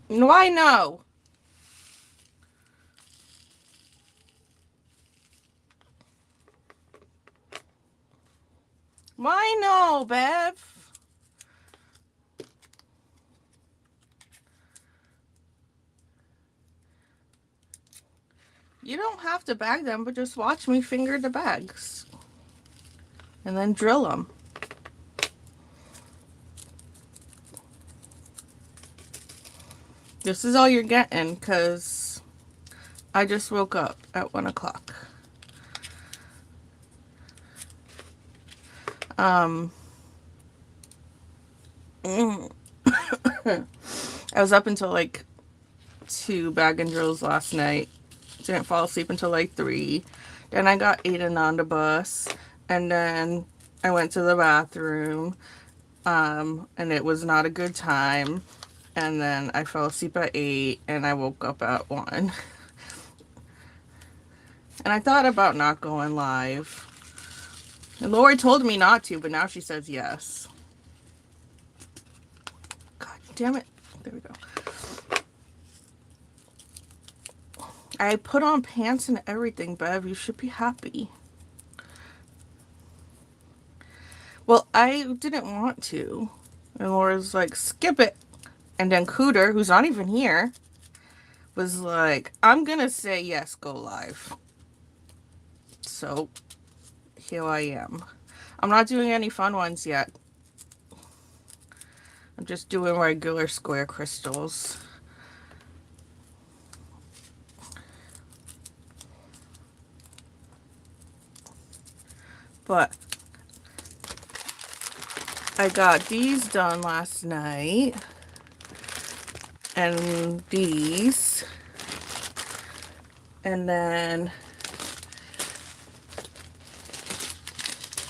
Why no? Why no, Bev? You don't have to bag them, but just watch me finger the bags. And then drill them. This is all you're getting, because I just woke up at 1 o'clock. Um, I was up until like 2 bag and drills last night. Didn't fall asleep until like 3. Then I got Aiden on the bus. And then I went to the bathroom. And it was not a good time. And then I fell asleep at 8 and I woke up at 1. And I thought about not going live. And Lori told me not to, but now she says yes. God damn it. There we go. I put on pants and everything, Bev. You should be happy. Well, I didn't want to. And Laura's like, skip it. And then Cooter, who's not even here, was like, I'm gonna say yes, go live. So here I am. I'm not doing any fun ones yet. I'm just doing regular square crystals. But I got these done last night. And these. And then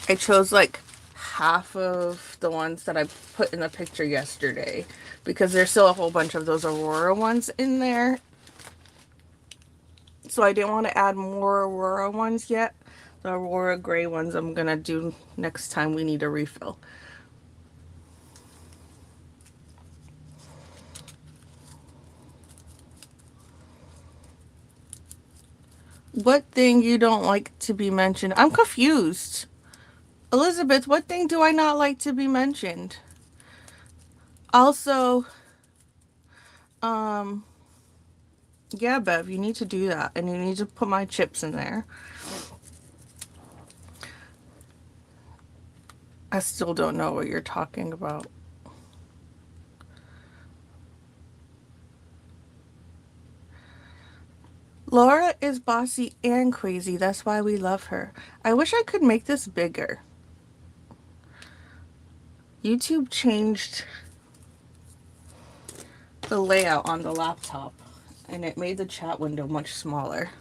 I chose like half of the ones that I put in the picture yesterday, because there's still a whole bunch of those Aurora ones in there. So I didn't want to add more Aurora ones yet. The Aurora gray ones I'm gonna do next time we need a refill. What thing you don't like to be mentioned? I'm confused. Elizabeth, what thing do I not like to be mentioned? Also, um, yeah, Bev, you need to do that. And you need to put my chips in there. I still don't know what you're talking about. Laura is bossy and crazy. That's why we love her. I wish I could make this bigger. YouTube changed the layout on the laptop and it made the chat window much smaller.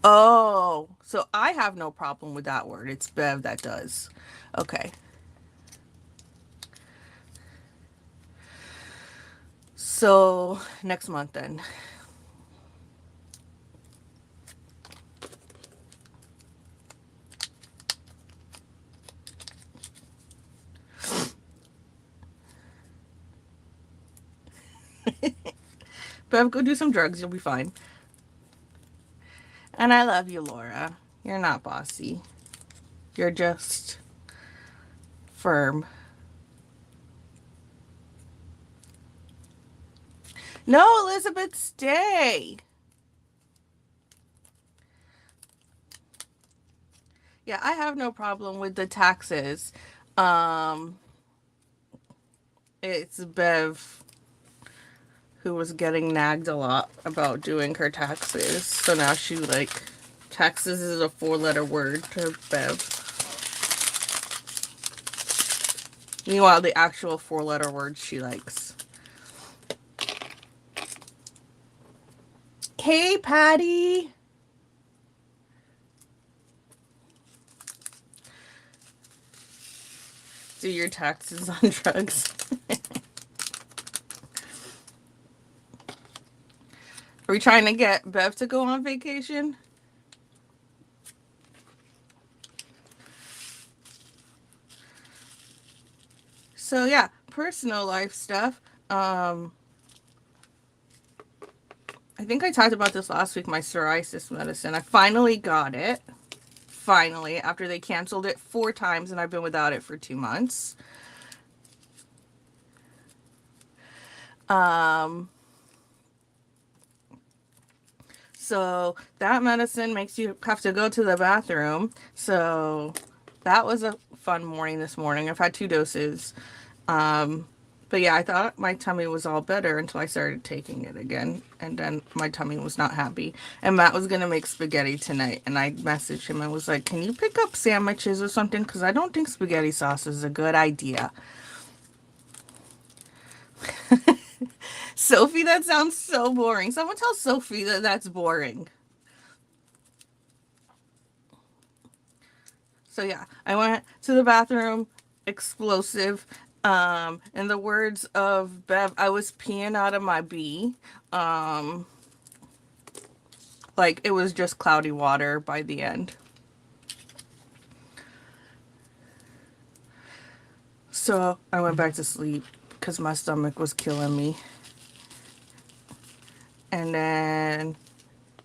Oh, so I have no problem with that word. It's Bev that does. Okay. So next month then. Bev, go do some drugs. You'll be fine. And I love you, Laura. You're not bossy. You're just firm. No, Elizabeth, stay. Yeah, I have no problem with the taxes. Um, it's Bev who was getting nagged a lot about doing her taxes. So now she like taxes is a 4-letter word to Bev. Meanwhile, the actual 4-letter word she likes. Hey, Patty. Do your taxes on drugs. Are we trying to get Bev to go on vacation? So yeah, personal life stuff. Um, I think I talked about this last week, my psoriasis medicine. I finally got it. Finally, after they canceled it 4 times and I've been without it for 2 months. So that medicine makes you have to go to the bathroom. So that was a fun morning this morning. I've had 2 doses. But yeah, I thought my tummy was all better until I started taking it again. And then my tummy was not happy. And Matt was going to make spaghetti tonight. And I messaged him and was like, can you pick up sandwiches or something? Because I don't think spaghetti sauce is a good idea. Sophie, that sounds so boring. Someone tell Sophie that that's boring. So yeah, I went to the bathroom, explosive. In the words of Bev, I was peeing out of my bee. Like it was just cloudy water by the end. So I went back to sleep because my stomach was killing me. And then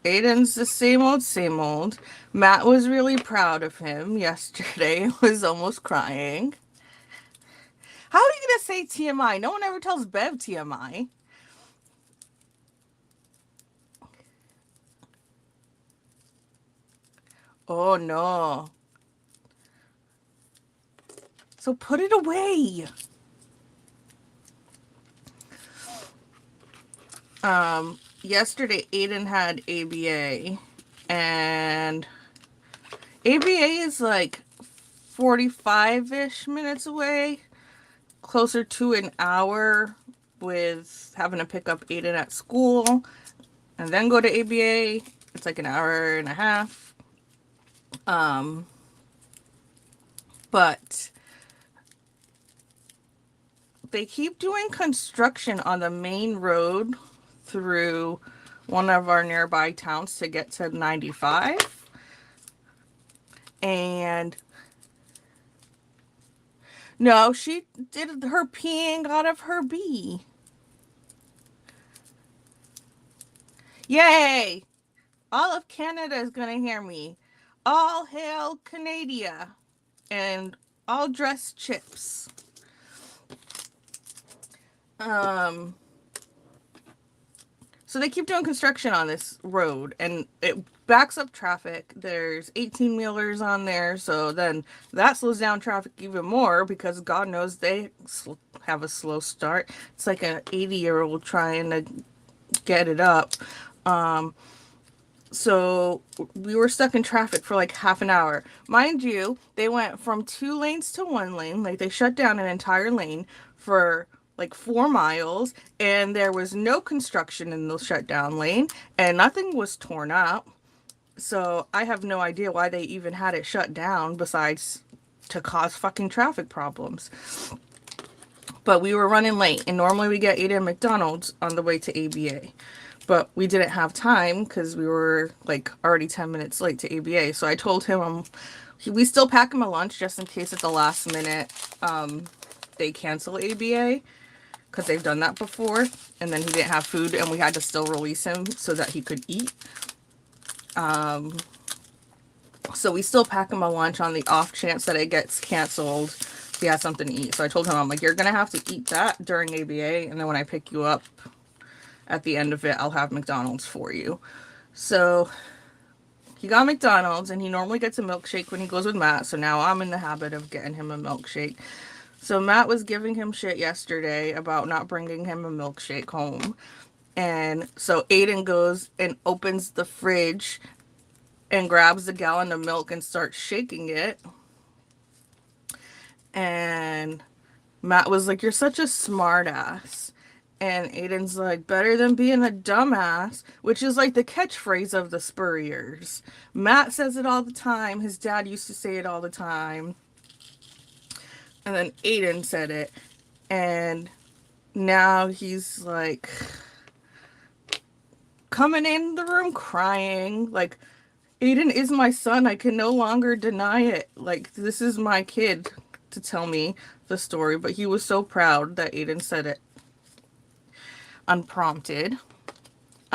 Aiden's the same old, same old. Matt was really proud of him yesterday. Was almost crying. How are you gonna say TMI? No one ever tells Bev TMI. Oh no. So put it away. Yesterday Aiden had ABA, and ABA is like 45-ish minutes away, closer to an hour, with having to pick up Aiden at school and then go to ABA. It's like an hour and a half. But they keep doing construction on the main road through one of our nearby towns to get to 95. And no, she did her peeing out of her bee. Yay! All of Canada is going to hear me. All hail Canada and all dressed chips. So they keep doing construction on this road and it backs up traffic. There's 18-wheelers on there, so then that slows down traffic even more because God knows they have a slow start. It's like an 80-year-old trying to get it up. So we were stuck in traffic for like half an hour. Mind you, they went from 2 lanes to 1 lane. Like they shut down an entire lane for like 4 miles, and there was no construction in the shutdown lane, and nothing was torn up. So I have no idea why they even had it shut down besides to cause fucking traffic problems. But we were running late, and normally we get Aiden McDonald's on the way to ABA. But we didn't have time because we were like already 10 minutes late to ABA. So I told him we still pack him a lunch just in case at the last minute they cancel ABA, because they've done that before, and then he didn't have food and we had to still release him so that he could eat. So we still pack him a lunch on the off chance that it gets canceled. He has something to eat. So I told him, I'm like, you're going to have to eat that during ABA, and then when I pick you up at the end of it, I'll have McDonald's for you. So he got McDonald's, and he normally gets a milkshake when he goes with Matt, so now I'm in the habit of getting him a milkshake. So Matt was giving him shit yesterday about not bringing him a milkshake home. And so Aiden goes and opens the fridge and grabs a gallon of milk and starts shaking it. And Matt was like, you're such a smart ass. And Aiden's like, better than being a dumbass, which is like the catchphrase of the Spurriers. Matt says it all the time. His dad used to say it all the time. And then Aiden said it. And now he's like coming in the room crying. Like, Aiden is my son. I can no longer deny it. Like, this is my kid to tell me the story. But he was so proud that Aiden said it unprompted.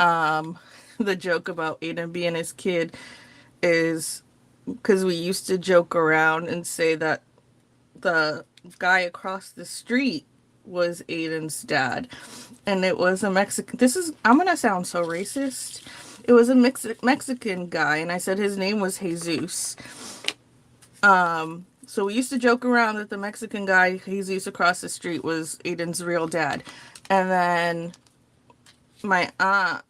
The joke about Aiden being his kid is because we used to joke around and say that the guy across the street was Aiden's dad. And it was a Mexican. I'm going to sound so racist. It was a Mexican guy, and I said his name was Jesus. So we used to joke around that the Mexican guy, Jesus across the street, was Aiden's real dad. And then my aunt,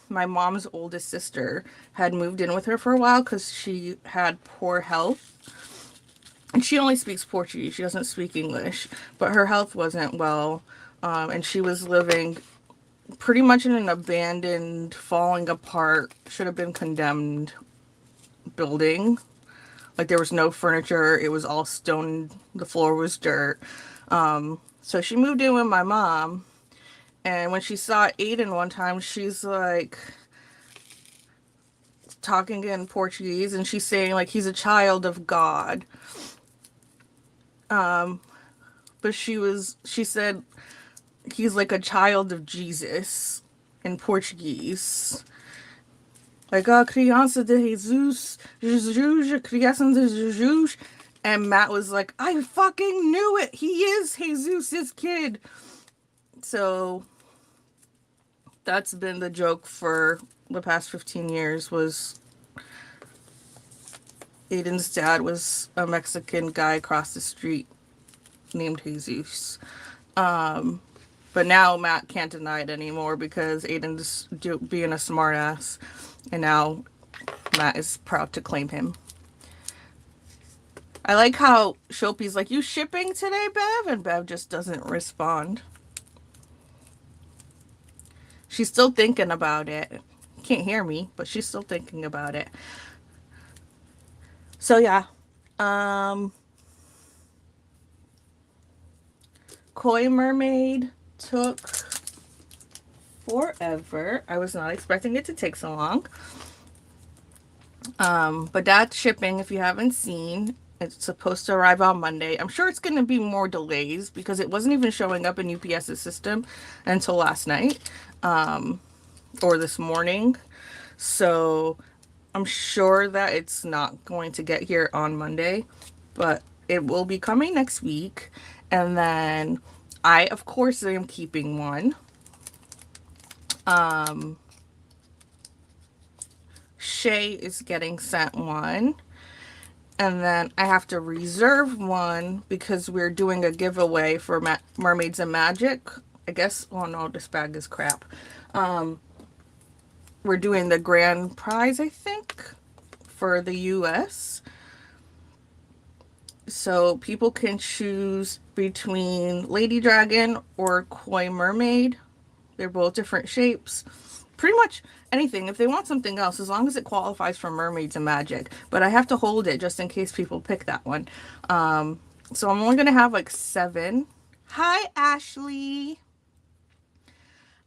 my mom's oldest sister, had moved in with her for a while because she had poor health. And she only speaks Portuguese. She doesn't speak English. But her health wasn't well. And she was living pretty much in an abandoned, falling apart, should have been condemned building. Like there was no furniture. It was all stone. The floor was dirt. So she moved in with my mom. And when she saw Aiden one time, she's like talking in Portuguese, and she's saying like he's a child of God. But she said he's like a child of Jesus in Portuguese. Like, a criança de Jesus, Jesus, a criança de Jesus. And Matt was like, I fucking knew it. He is Jesus' kid. So that's been the joke for the past 15 years was Aiden's dad was a Mexican guy across the street named Jesus. But now Matt can't deny it anymore because Aiden's being a smartass. And now Matt is proud to claim him. I like how Shopey's like, you shipping today, Bev? And Bev just doesn't respond. She's still thinking about it. Can't hear me, but she's still thinking about it. So yeah. Koi Mermaid took forever. I was not expecting it to take so long. But that's shipping if you haven't seen. It's supposed to arrive on Monday. I'm sure it's going to be more delays because it wasn't even showing up in UPS's system until last night, or this morning. So I'm sure that it's not going to get here on Monday, but it will be coming next week. And then I, of course, am keeping one. Shay is getting sent one. And then I have to reserve one because we're doing a giveaway for Mermaids and Magic. I guess, oh no, this bag is crap. We're doing the grand prize, I think, for the US. So people can choose between Lady Dragon or Koi Mermaid. They're both different shapes. Pretty much anything. If they want something else, as long as it qualifies for Mermaids and Magic. But I have to hold it just in case people pick that one. So I'm only going to have like 7. Hi, Ashley.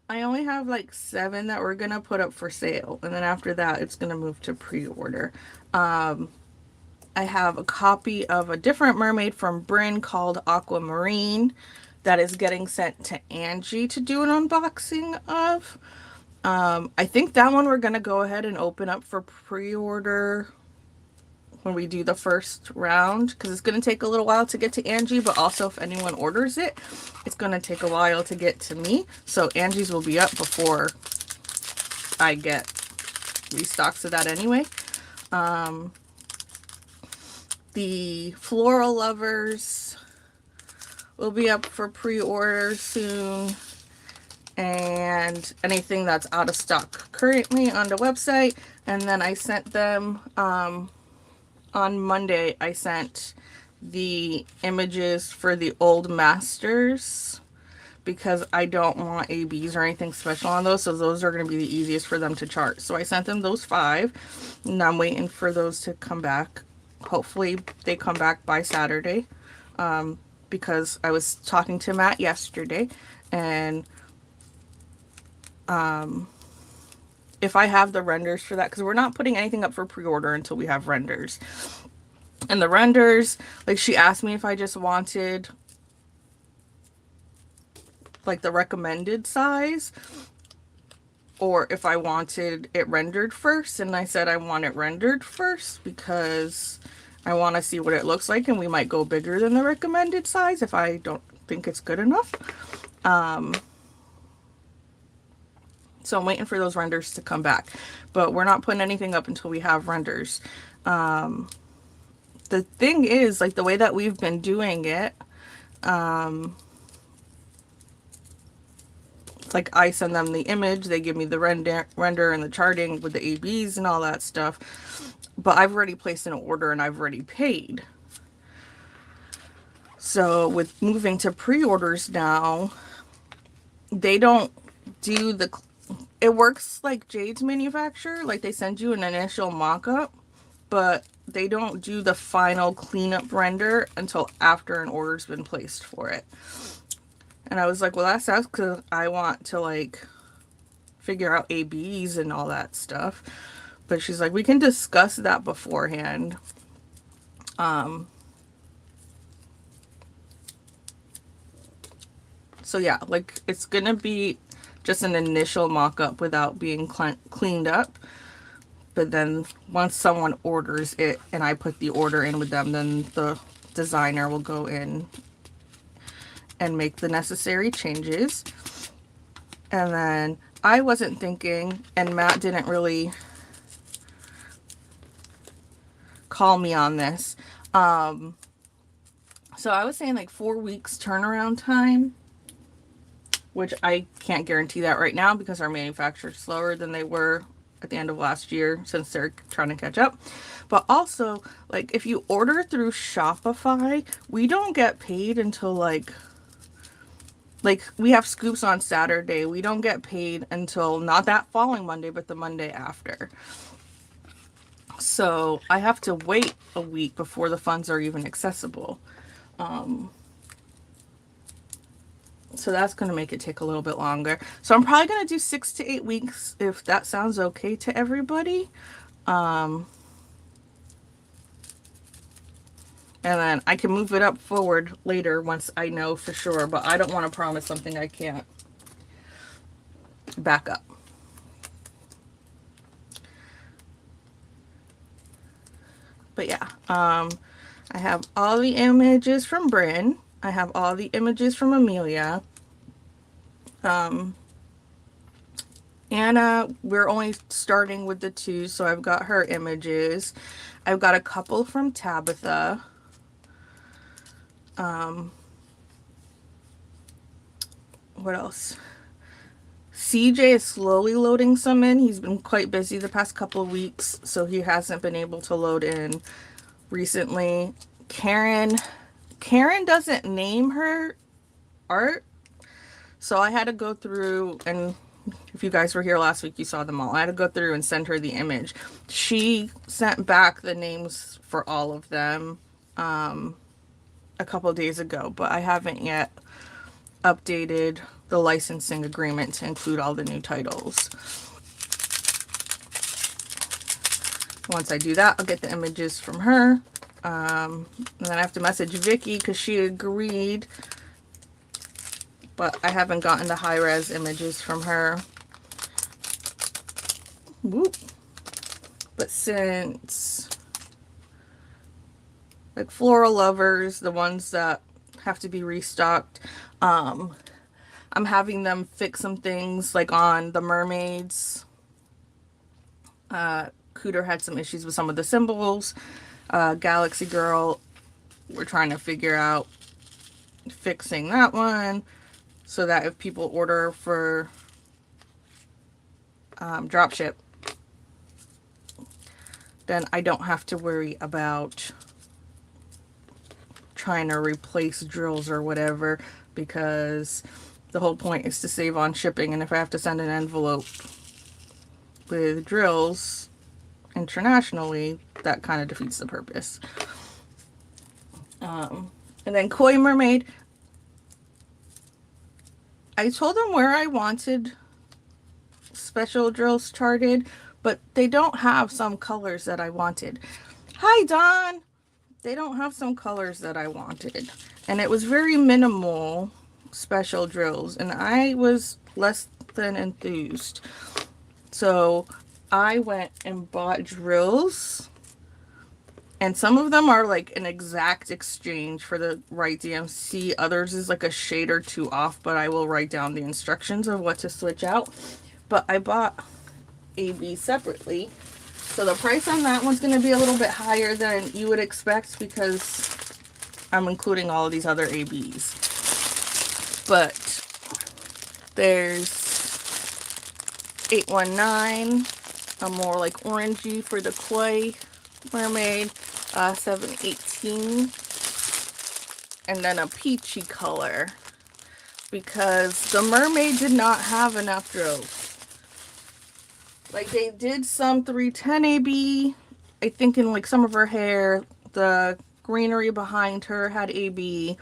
I only have like 7 that we're going to put up for sale. And then after that, it's going to move to pre-order. I have a copy of a different mermaid from Bryn called Aquamarine that is getting sent to Angie to do an unboxing of. I think that one we're going to go ahead and open up for pre-order when we do the first round because it's going to take a little while to get to Angie, but also if anyone orders it, it's going to take a while to get to me. So Angie's will be up before I get restocks of that anyway. The Floral Lovers will be up for pre-order soon. And anything that's out of stock currently on the website. And then I sent them on Monday. I sent the images for the old masters because I don't want ABs or anything special on those, so those are going to be the easiest for them to chart. So I sent them those 5 and I'm waiting for those to come back. Hopefully they come back by Saturday, because I was talking to Matt yesterday, and if I have the renders for that, because we're not putting anything up for pre-order until we have renders. And the renders, like, she asked me if I just wanted like the recommended size, or if I wanted it rendered first. And I said I want it rendered first because I want to see what it looks like, and we might go bigger than the recommended size if I don't think it's good enough. So I'm waiting for those renders to come back, but we're not putting anything up until we have renders. The thing is, like, the way that we've been doing it, like, I send them the image, they give me the render and the charting with the ABs and all that stuff, but I've already placed an order and I've already paid. So with moving to pre-orders now, they don't do the, it works like Jade's manufacturer, like they send you an initial mock-up, but they don't do the final cleanup render until after an order's been placed for it. And I was like, well, that sucks because I want to, like, figure out ABs and all that stuff. But she's like, we can discuss that beforehand. So yeah, like, it's gonna be just an initial mock-up without being cleaned up. But then once someone orders it and I put the order in with them, then the designer will go in and make the necessary changes. And then I wasn't thinking, and Matt didn't really call me on this. So I was saying like 4 weeks turnaround time, which I can't guarantee that right now because our manufacturer's slower than they were at the end of last year since they're trying to catch up. But also, like, if you order through Shopify, we don't get paid until like we have scoops on Saturday. We don't get paid until not that following Monday, but the Monday after. So I have to wait a week before the funds are even accessible. So that's going to make it take a little bit longer. So I'm probably going to do 6 to 8 weeks if that sounds okay to everybody. And then I can move it up forward later once I know for sure, but I don't want to promise something I can't back up. But yeah, I have all the images from Bryn. I have all the images from Amelia. Anna, we're only starting with the 2, so I've got her images. I've got a couple from Tabitha. What else? CJ is slowly loading some in. He's been quite busy the past couple of weeks, so he hasn't been able to load in recently. Karen doesn't name her art, so I had to go through, and if you guys were here last week, you saw them all. I had to go through and send her the image. She sent back the names for all of them a couple days ago, but I haven't yet updated the licensing agreement to include all the new titles. Once I do that, I'll get the images from her. And then I have to message Vicky because she agreed, but I haven't gotten the high-res images from her. Whoop. But since, like, Floral Lovers, the ones that have to be restocked, I'm having them fix some things, like on the mermaids. Cooter had some issues with some of the symbols. Galaxy Girl, we're trying to figure out fixing that one so that if people order for dropship, then I don't have to worry about trying to replace drills or whatever, because the whole point is to save on shipping. And if I have to send an envelope with drills internationally, that kind of defeats the purpose. And then Koi Mermaid, I told them where I wanted special drills charted, but they don't have some colors that I wanted. Hi, Don! They don't have some colors that I wanted. And it was very minimal special drills, and I was less than enthused. So I went and bought drills, and some of them are like an exact exchange for the right DMC. Others is like a shade or two off, but I will write down the instructions of what to switch out. But I bought AB separately. So the price on that one's going to be a little bit higher than you would expect because I'm including all of these other ABs. But there's 819, a more like orangey for the Koi mermaid, 718, and then a peachy color because the mermaid did not have enough drills. Like they did some 310 AB, I think in like some of her hair, the greenery behind her had AB,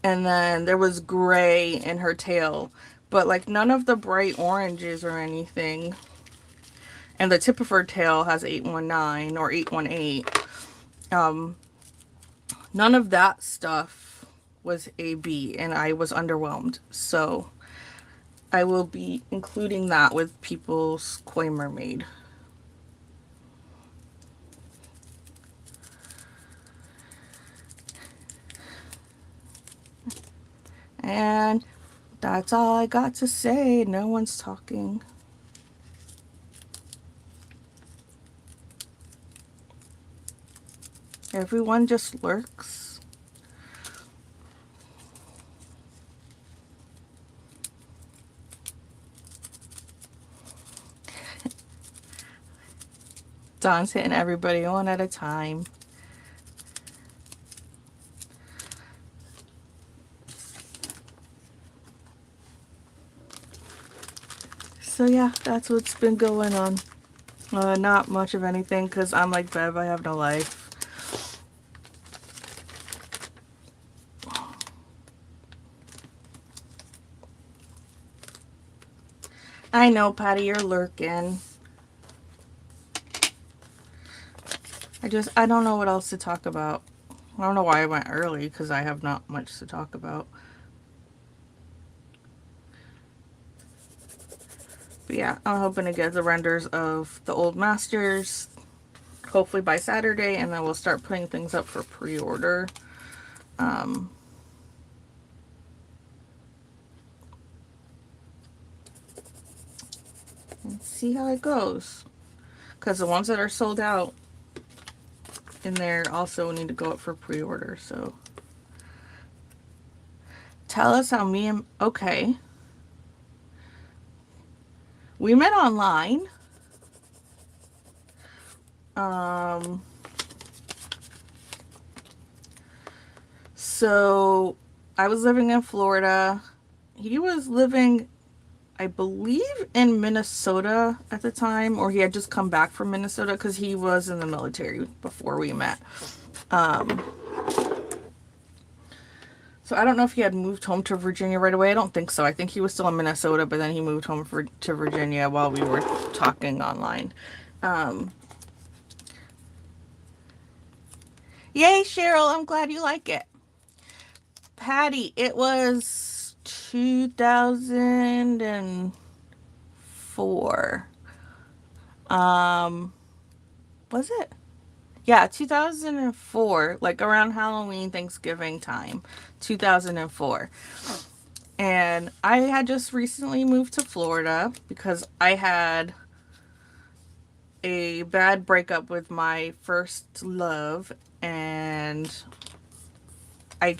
and then there was gray in her tail, but like none of the bright oranges or anything. And the tip of her tail has 819 or 818. None of that stuff was AB, and I was underwhelmed. So I will be including that with people's Koi Mermaid. And that's all I got to say. No one's talking. Everyone just lurks. Dawn's hitting everybody one at a time. So yeah, that's what's been going on. Not much of anything because I'm like Bev, I have no life. I know, Patty, you're lurking. I don't know what else to talk about. I don't know why I went early because I have not much to talk about. But yeah, I'm hoping to get the renders of the old masters hopefully by Saturday, and then we'll start putting things up for pre-order. And see how it goes. Because the ones that are sold out in there also need to go up for pre-order. So tell us how me and... Okay. We met online. So I was living in Florida. He was living, I believe, in Minnesota at the time, or he had just come back from Minnesota because he was in the military before we met. So I don't know if he had moved home to Virginia right away. I don't think so. I think he was still in Minnesota, but then he moved home to Virginia while we were talking online. Yay, Cheryl. I'm glad you like it. Patty, it was 2004. Was it? Yeah, 2004, like around Halloween, Thanksgiving time, 2004. And I had just recently moved to Florida because I had a bad breakup with my first love, and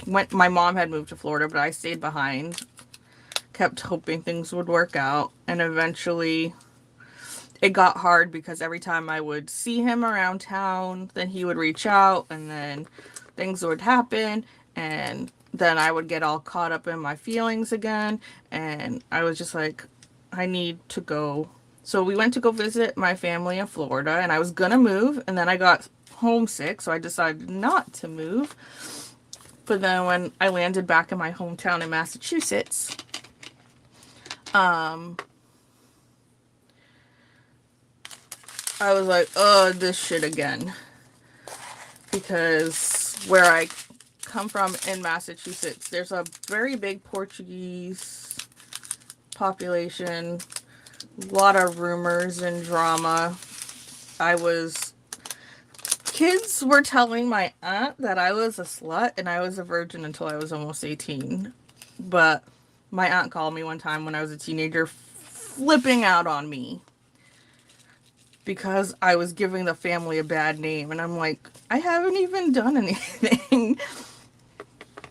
my mom had moved to Florida, but I stayed behind, kept hoping things would work out, and eventually it got hard because every time I would see him around town, then he would reach out, and then things would happen, and then I would get all caught up in my feelings again, and I was just like, I need to go. So we went to go visit my family in Florida, and I was gonna move, and then I got homesick, so I decided not to move. But then when I landed back in my hometown in Massachusetts, I was like, oh, this shit again. Because where I come from in Massachusetts, there's a very big Portuguese population. A lot of rumors and drama. Kids were telling my aunt that I was a slut and I was a virgin until I was almost 18. But my aunt called me one time when I was a teenager, flipping out on me because I was giving the family a bad name. And I'm like, I haven't even done anything.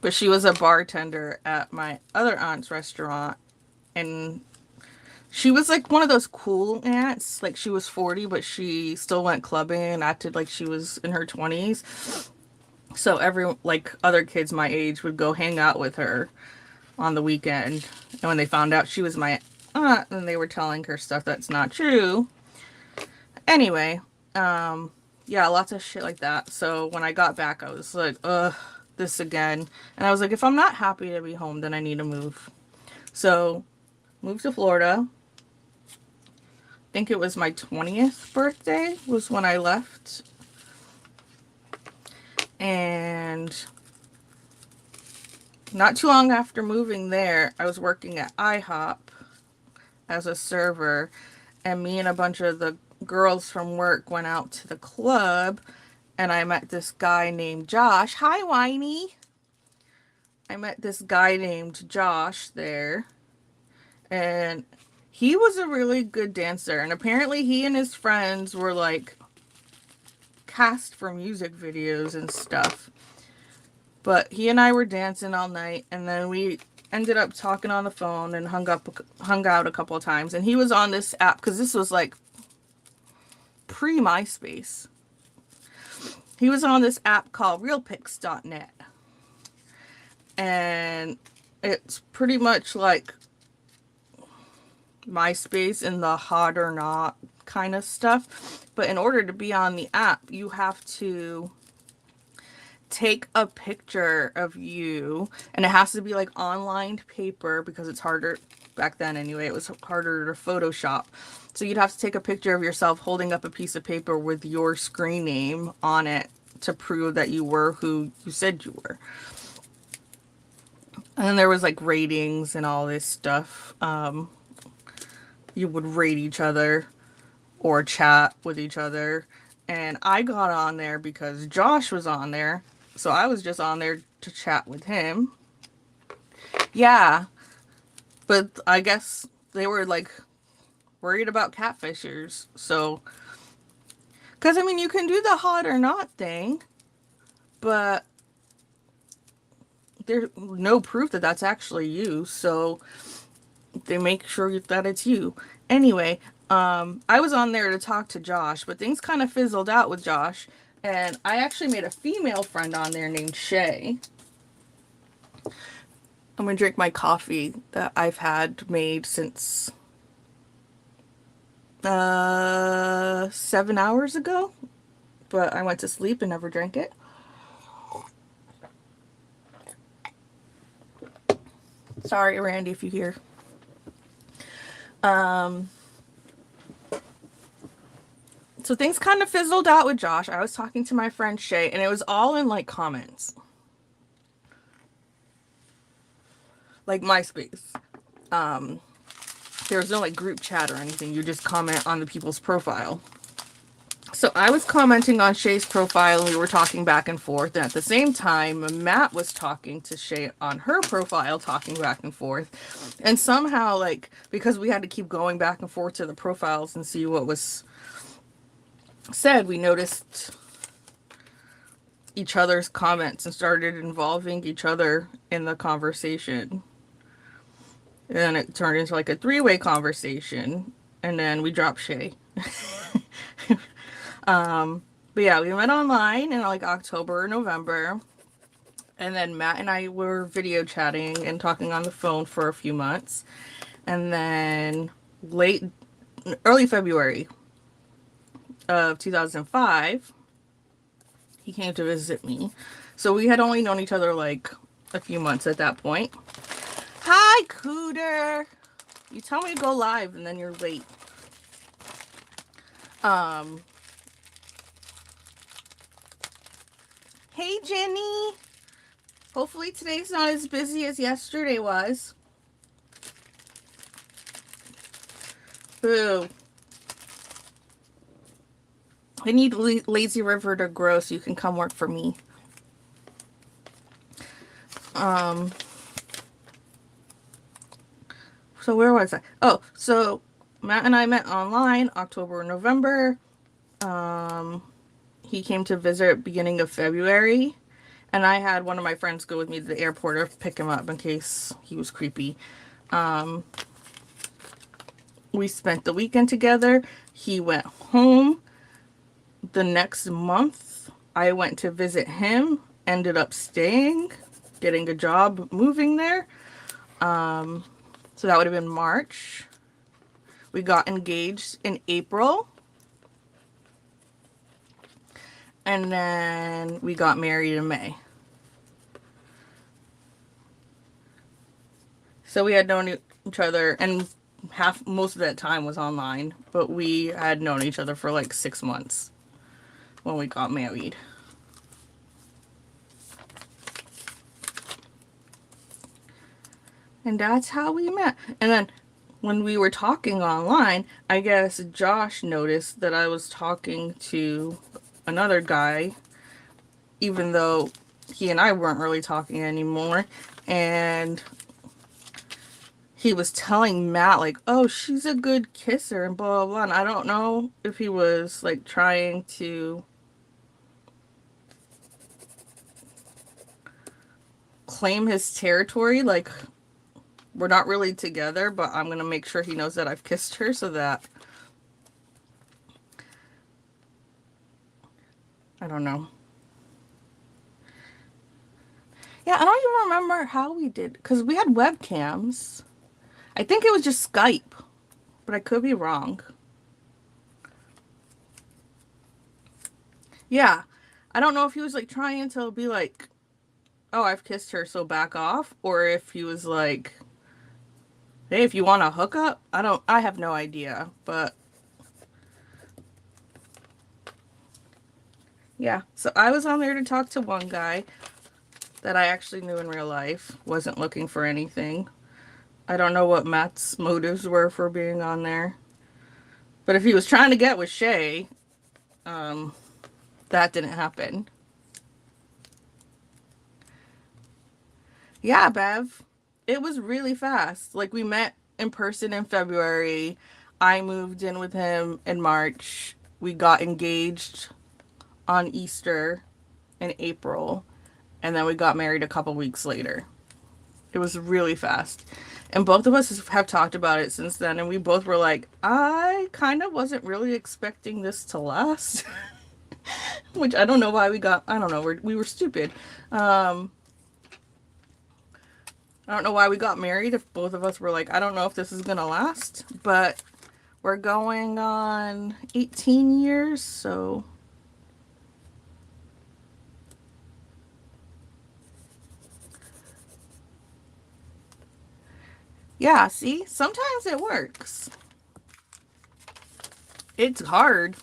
But she was a bartender at my other aunt's restaurant. And she was like one of those cool aunts. Like she was 40, but she still went clubbing and acted like she was in her 20s. So like other kids my age would go hang out with her on the weekend. And when they found out she was my aunt, then they were telling her stuff that's not true. Anyway, yeah, lots of shit like that. So when I got back, I was like, ugh, this again. And I was like, if I'm not happy to be home, then I need to move. So moved to Florida. I think it was my 20th birthday was when I left. And not too long after moving there, I was working at IHOP as a server. And me and a bunch of the girls from work went out to the club. And I met this guy named Josh. Hi, Whiny. I met this guy named Josh there. And he was a really good dancer, and apparently he and his friends were like cast for music videos and stuff. But he and I were dancing all night, and then we ended up talking on the phone and hung out a couple of times. And he was on this app because this was like pre-MySpace. He was on this app called realpics.net. And it's pretty much like MySpace and the hot or not kind of stuff. But in order to be on the app, you have to take a picture of you, and it has to be like on-lined paper because it's harder back then anyway. It was harder to Photoshop. So you'd have to take a picture of yourself holding up a piece of paper with your screen name on it to prove that you were who you said you were. And then there was like ratings and all this stuff. You would rate each other or chat with each other. And I got on there because Josh was on there. So I was just on there to chat with him. Yeah. But I guess they were like worried about catfishers. So, because I mean, you can do the hot or not thing, but there's no proof that that's actually you. So they make sure that it's you. Anyway, I was on there to talk to Josh, but things kind of fizzled out with Josh. And I actually made a female friend on there named Shay. I'm going to drink my coffee that I've had made since 7 hours ago. But I went to sleep and never drank it. Sorry, Randy, if you hear. So things kind of fizzled out with Josh. I was talking to my friend Shay, and it was all in like comments. Like MySpace. There was no like group chat or anything. You just comment on the people's profile. So I was commenting on Shay's profile, and we were talking back and forth. And at the same time, Matt was talking to Shay on her profile, talking back and forth. And somehow, like, because we had to keep going back and forth to the profiles and see what was said, we noticed each other's comments and started involving each other in the conversation. And then it turned into like a three-way conversation. And then we dropped Shay. But yeah, we met online in like October or November. And then Matt and I were video chatting and talking on the phone for a few months. And then early February of 2005, he came to visit me. So we had only known each other like a few months at that point. Hi, Cooter. You tell me to go live and then you're late. Hey, Jenny. Hopefully today's not as busy as yesterday was. Boo. I need Lazy River to grow so you can come work for me. So where was I? Oh, so Matt and I met online October, November. He came to visit beginning of February, and I had one of my friends go with me to the airport to pick him up in case he was creepy. We spent the weekend together. He went home. The next month, I went to visit him, ended up staying, getting a job, moving there. So that would have been March. We got engaged in April. And then we got married in May. So we had known each other, and most of that time was online, but we had known each other for like 6 months when we got married. And that's how we met. And then when we were talking online, I guess Josh noticed that I was talking to another guy, even though he and I weren't really talking anymore. And he was telling Matt, like, oh, she's a good kisser and blah, blah, blah. And I don't know if he was, like, trying to claim his territory. Like, we're not really together, but I'm going to make sure he knows that I've kissed her so that... I don't know. Yeah, I don't even remember how we did, because we had webcams. I think it was just Skype, but I could be wrong. Yeah, I don't know if he was like trying to be like, oh, I've kissed her, so back off, or if he was like, hey, if you want to hook up, I have no idea, but yeah. So I was on there to talk to one guy that I actually knew in real life, wasn't looking for anything. I don't know what Matt's motives were for being on there. But if he was trying to get with Shay, that didn't happen. Yeah, Bev. It was really fast. Like, we met in person in February. I moved in with him in March. We got engaged on Easter in April. And then we got married a couple weeks later. It was really fast. And both of us have talked about it since then. And we both were like, I kind of wasn't really expecting this to last. Which I don't know why we got, I don't know, we were stupid. I don't know why we got married if both of us were like, I don't know if this is going to last. But we're going on 18 years, so... Yeah, see? Sometimes it works. It's hard.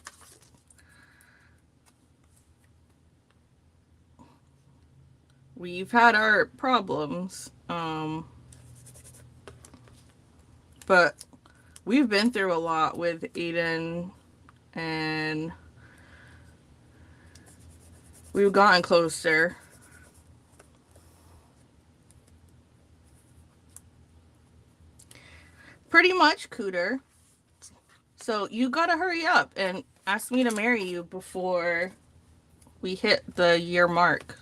We've had our problems. But we've been through a lot with Aiden, and we've gotten closer. Pretty much, Cooter. So you gotta hurry up and ask me to marry you before we hit the year mark.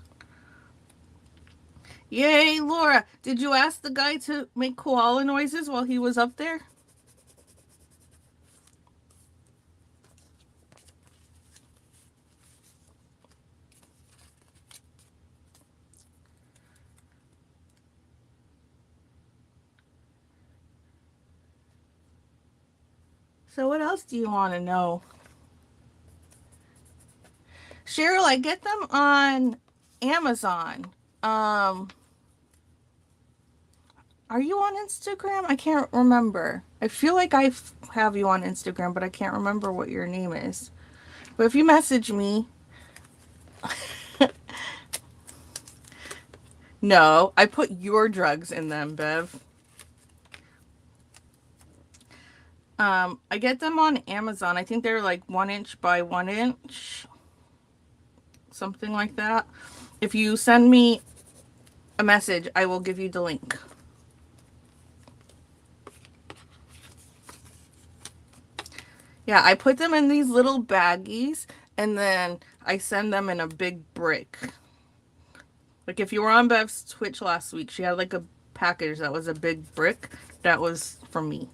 Yay, Laura. Did you ask the guy to make koala noises while he was up there? So what else do you want to know? Cheryl, I get them on Amazon. Are you on Instagram? I can't remember. I feel like I have you on Instagram, but I can't remember what your name is. But if you message me... No, I put your drugs in them, Bev. I get them on Amazon. I think they're like 1 inch by 1 inch, something like that. If you send me a message, I will give you the link. Yeah, I put them in these little baggies and then I send them in a big brick. Like if you were on Bev's Twitch last week, she had like a package that was a big brick. That was from me.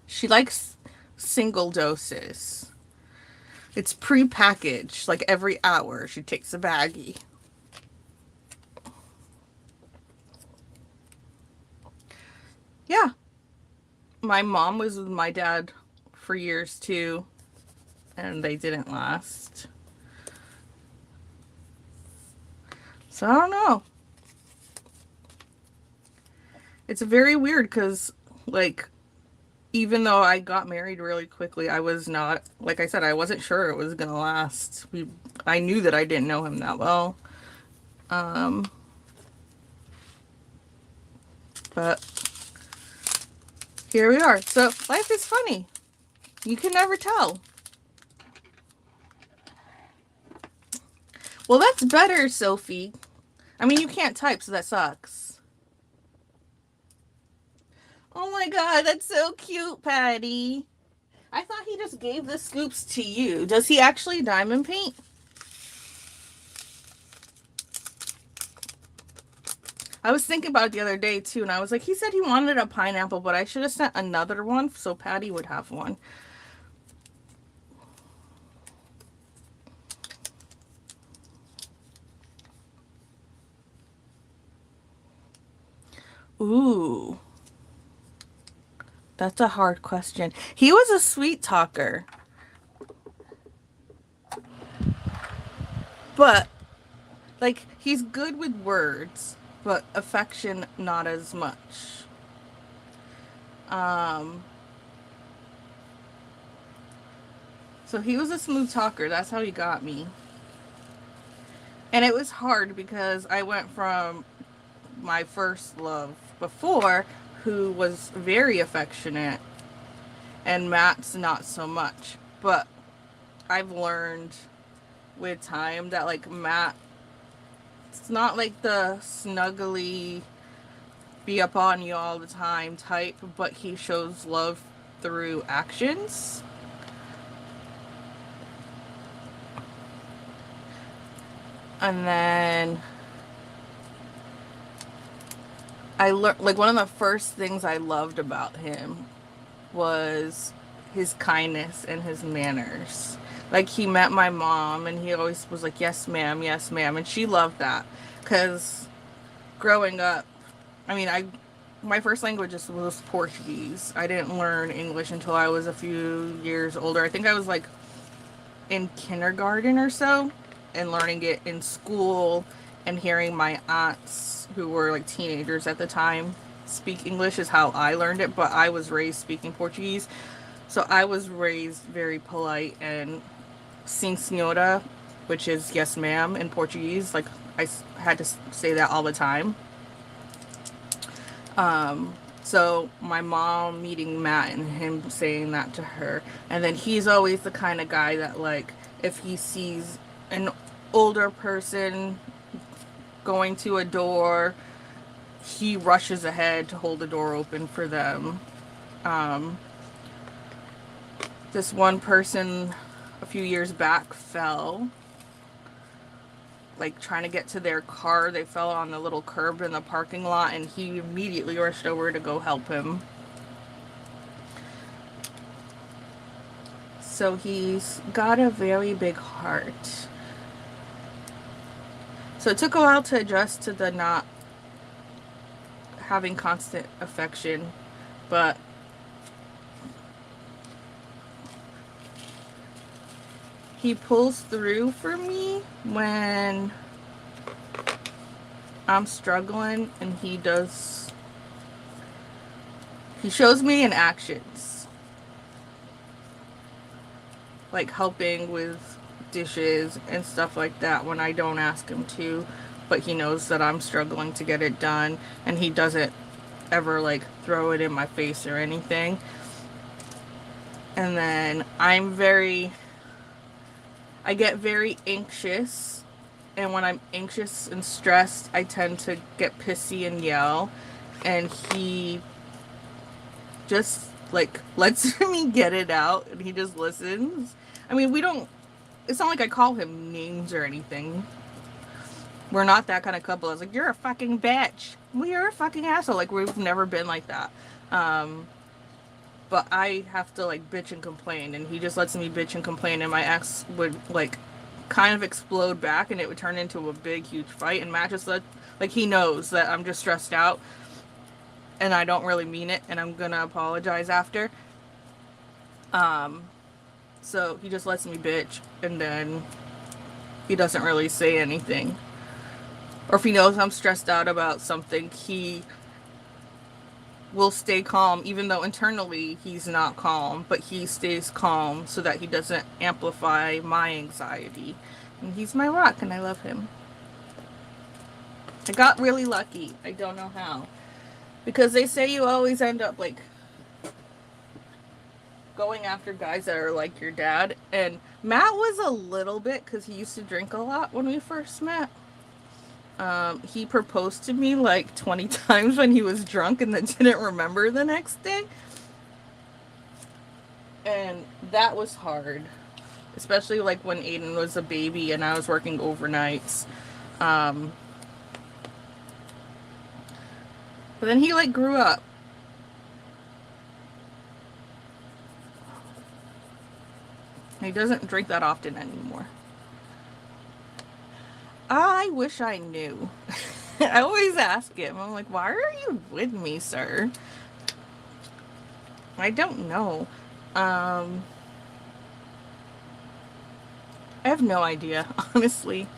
She likes single doses. It's pre-packaged, like every hour she takes a baggie. Yeah. My mom was with my dad for years too, and they didn't last. So I don't know. It's very weird because, like, even though I got married really quickly, I was not, like I said, I wasn't sure it was gonna last. I knew that I didn't know him that well. Um, but here we are. So life is funny. You can never tell. Well, that's better, Sophie. I mean, you can't type, so that sucks. Oh my god, that's so cute, Patty. I thought he just gave the scoops to you. Does he actually diamond paint? I was thinking about it the other day too, and I was like, he said he wanted a pineapple, but I should have sent another one so Patty would have one. Ooh. That's a hard question. He was a sweet talker. But, like, he's good with words, but affection not as much. Um, so he was a smooth talker. That's how he got me. And it was hard because I went from my first love before, who was very affectionate, and Matt's not so much. But I've learned with time that, like, Matt, it's not like the snuggly, be up on you all the time type, but he shows love through actions. And then I learned, like, one of the first things I loved about him was his kindness and his manners. Like, he met my mom and he always was like, yes ma'am, yes ma'am, and she loved that. Because growing up, I mean, my first language was Portuguese. I didn't learn English until I was a few years older. I think I was like in kindergarten or so, and learning it in school and hearing my aunts, who were like teenagers at the time, speak English is how I learned it. But I was raised speaking Portuguese, so I was raised very polite and sim senhora, which is yes ma'am in Portuguese. Like, I had to say that all the time. So my mom meeting Matt and him saying that to her, and then he's always the kind of guy that, like, if he sees an older person going to a door, he rushes ahead to hold the door open for them. Um, this one person a few years back fell, like, trying to get to their car. They fell on the little curb in the parking lot, and he immediately rushed over to go help him. So he's got a very big heart. So it took a while to adjust to the not having constant affection, but he pulls through for me when I'm struggling, and he shows me in actions, like helping with dishes and stuff like that when I don't ask him to, but he knows that I'm struggling to get it done, and he doesn't ever like throw it in my face or anything. And then I get very anxious, and when I'm anxious and stressed, I tend to get pissy and yell, and he just like lets me get it out, and he just listens. I mean, it's not like I call him names or anything. We're not that kind of couple. I was like, you're a fucking bitch. Well, you're a fucking asshole. Like, we've never been like that. But I have to like bitch and complain, and he just lets me bitch and complain, and my ex would like kind of explode back, and it would turn into a big huge fight. And Matt just like he knows that I'm just stressed out and I don't really mean it, and I'm gonna apologize after. So he just lets me bitch, and then he doesn't really say anything. Or if he knows I'm stressed out about something, he will stay calm, even though internally he's not calm, but he stays calm so that he doesn't amplify my anxiety. And he's my rock, and I love him. I got really lucky. I don't know how. Because they say you always end up like going after guys that are like your dad. And Matt was a little bit, because he used to drink a lot when we first met. He proposed to me like 20 times when he was drunk and then didn't remember the next day. And that was hard. Especially like when Aiden was a baby and I was working overnights. But then he like grew up. He doesn't drink that often anymore. I wish I knew. I always ask him. I'm like, why are you with me, sir? I don't know. I have no idea, honestly.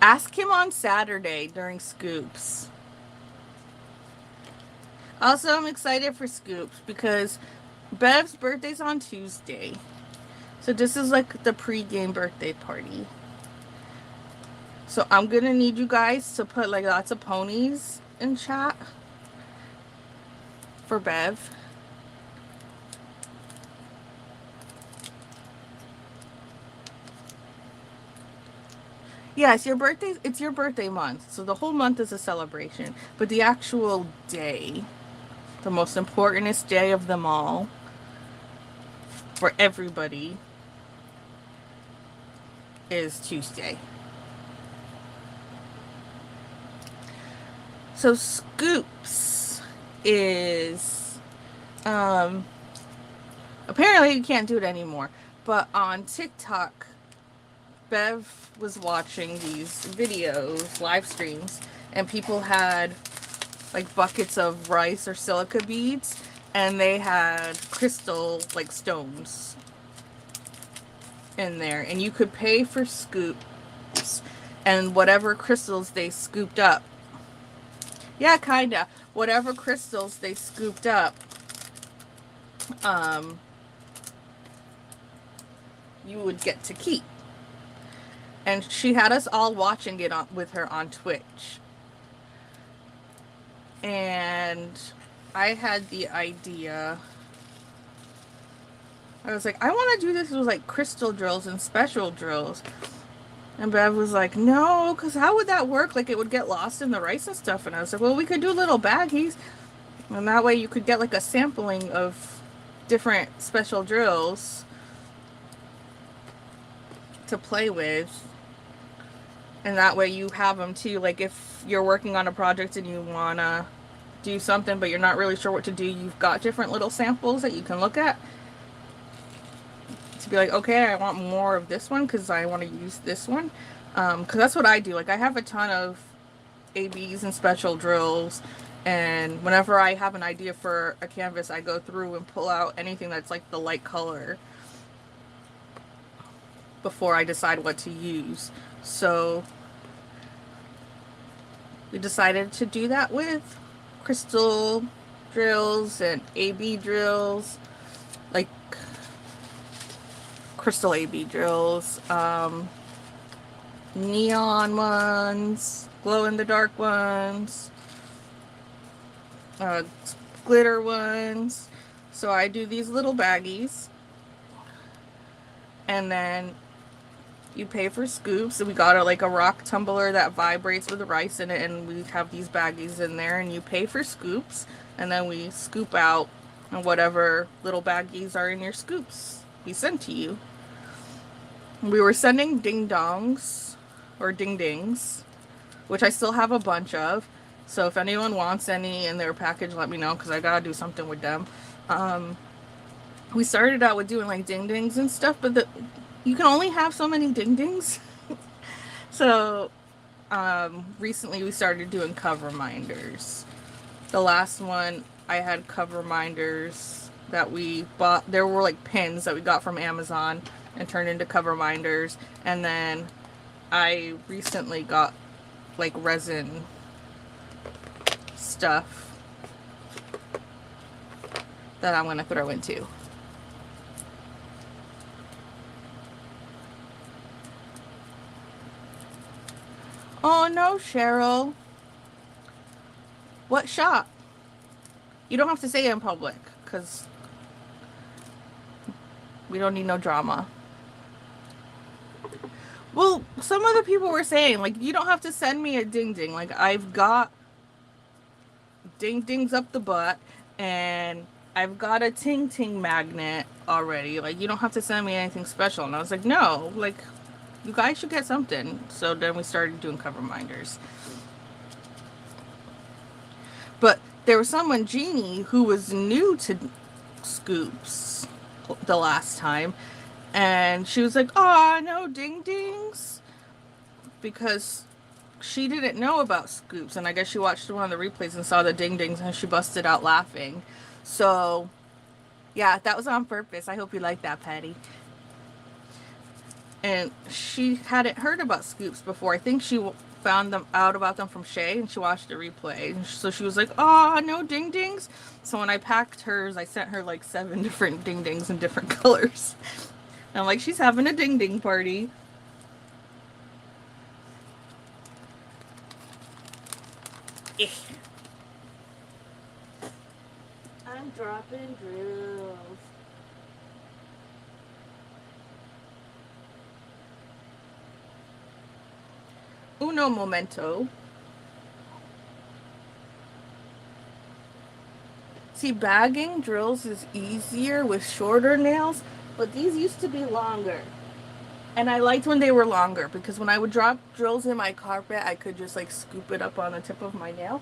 Ask him on Saturday during Scoops. Also, I'm excited for Scoops because Bev's birthday's on Tuesday. So this is like the pre-game birthday party. So I'm gonna need you guys to put like lots of ponies in chat for Bev. Yes, it's your birthday month. So the whole month is a celebration. But the actual day, the most importantest day of them all, for everybody, is Tuesday. So Scoops is, apparently you can't do it anymore, but on TikTok, Bev was watching these videos, live streams, and people had like buckets of rice or silica beads, and they had crystal like stones in there, and you could pay for scoops, and whatever crystals they scooped up, yeah, kinda, whatever crystals they scooped up, you would get to keep. And she had us all watching it with her on Twitch. And I had the idea. I was like, I want to do this with like crystal drills and special drills. And Bev was like, no, because how would that work? Like, it would get lost in the rice and stuff. And I was like, well, we could do little baggies. And that way you could get like a sampling of different special drills to play with. And that way you have them too. Like, if you're working on a project and you want to do something, but you're not really sure what to do, you've got different little samples that you can look at. To be like, okay, I want more of this one because I want to use this one. Because that's what I do. Like, I have a ton of ABs and special drills. And whenever I have an idea for a canvas, I go through and pull out anything that's like the light color before I decide what to use. So we decided to do that with crystal drills and AB drills, like crystal AB drills. neon ones, glow-in-the-dark ones, uh, glitter ones. So I do these little baggies, and then you pay for scoops. We got like a rock tumbler that vibrates with rice in it, and we have these baggies in there, and you pay for scoops, and then we scoop out whatever little baggies are in your scoops we send to you. We were sending ding dongs or ding dings, which I still have a bunch of. So if anyone wants any in their package, let me know, because I gotta do something with them. We started out with doing like ding dings and stuff, but you can only have so many ding dings. So recently we started doing cover minders. The last one I had cover minders that we bought. There were like pins that we got from Amazon and turned into cover minders. And then I recently got like resin stuff that I'm gonna throw into. Oh no, Cheryl. What shop? You don't have to say it in public, because we don't need no drama. Well, some other people were saying, like, you don't have to send me a ding ding. Like, I've got ding dings up the butt, and I've got a ting ting magnet already. Like, you don't have to send me anything special. And I was like, no, like, you guys should get something. So then we started doing cover minders. But there was someone, Jeannie, who was new to scoops the last time, and she was like, oh, no ding dings, because she didn't know about scoops, and I guess she watched one of the replays and saw the ding dings, and she busted out laughing. So yeah, that was on purpose. I hope you like that, Patty. And she hadn't heard about scoops before. I think she found them out about them from Shay, and she watched the replay. And so she was like, oh, no ding dings. So when I packed hers, I sent her like 7 different ding dings in different colors. And I'm like, she's having a ding ding party. I'm dropping drills. Uno momento. See, bagging drills is easier with shorter nails, but these used to be longer. And I liked when they were longer, because when I would drop drills in my carpet, I could just like scoop it up on the tip of my nail.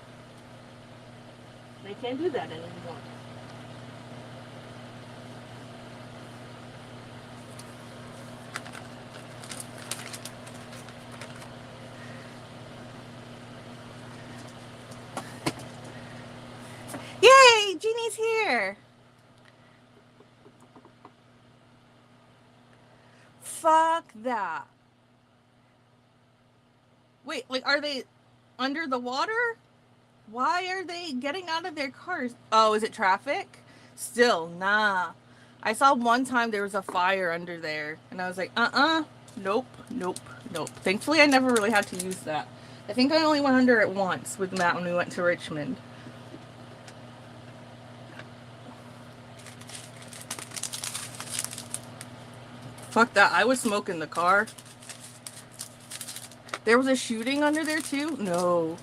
And I can't do that anymore. Yay! Jeannie's here! Fuck that. Wait, like, are they under the water? Why are they getting out of their cars? Oh, is it traffic? Still, nah. I saw one time there was a fire under there, and I was like, nope, nope, nope. Thankfully, I never really had to use that. I think I only went under it once with Matt when we went to Richmond. Fuck that. I was smoking the car. There was a shooting under there too? No.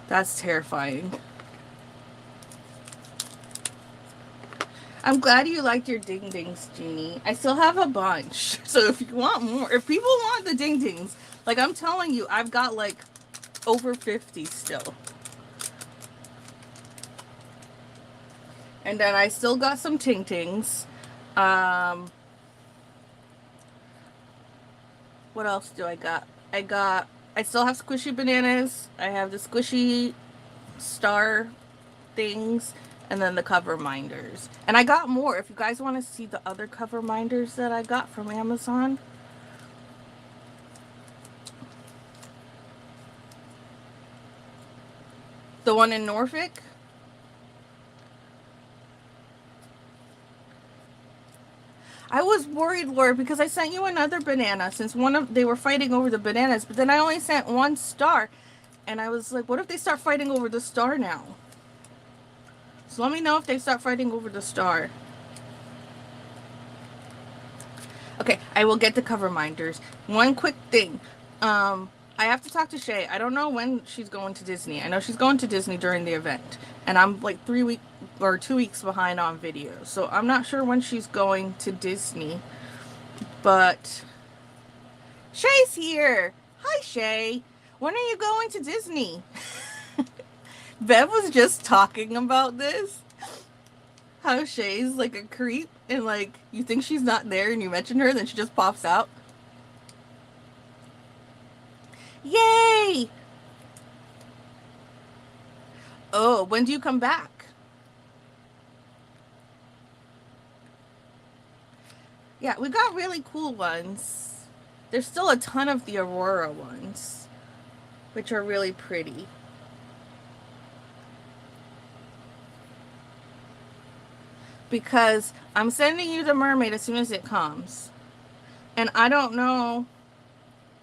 That's terrifying. I'm glad you liked your ding dings, Jeannie. I still have a bunch. So if you want more, if people want the ding dings, like I'm telling you, I've got like over 50 still. And then I still got some ting tings. What else do I got? I still have squishy bananas. I have the squishy star things, and then the cover minders. And I got more. If you guys want to see the other cover minders that I got from Amazon. The one in Norfolk? I was worried, Laura, because I sent you another banana since they were fighting over the bananas, but then I only sent 1 star. And I was like, what if they start fighting over the star now? So let me know if they start fighting over the star. Okay, I will get the cover minders. One quick thing. I have to talk to Shay. I don't know when she's going to Disney. I know she's going to Disney during the event. And I'm like 3 weeks or 2 weeks behind on videos. So I'm not sure when she's going to Disney. But Shay's here. Hi, Shay. When are you going to Disney? Bev was just talking about this. How Shay's like a creep and like you think she's not there and you mention her, then she just pops out. Yay! Oh, when do you come back? Yeah, we got really cool ones. There's still a ton of the Aurora ones, which are really pretty. Because I'm sending you the mermaid as soon as it comes. And I don't know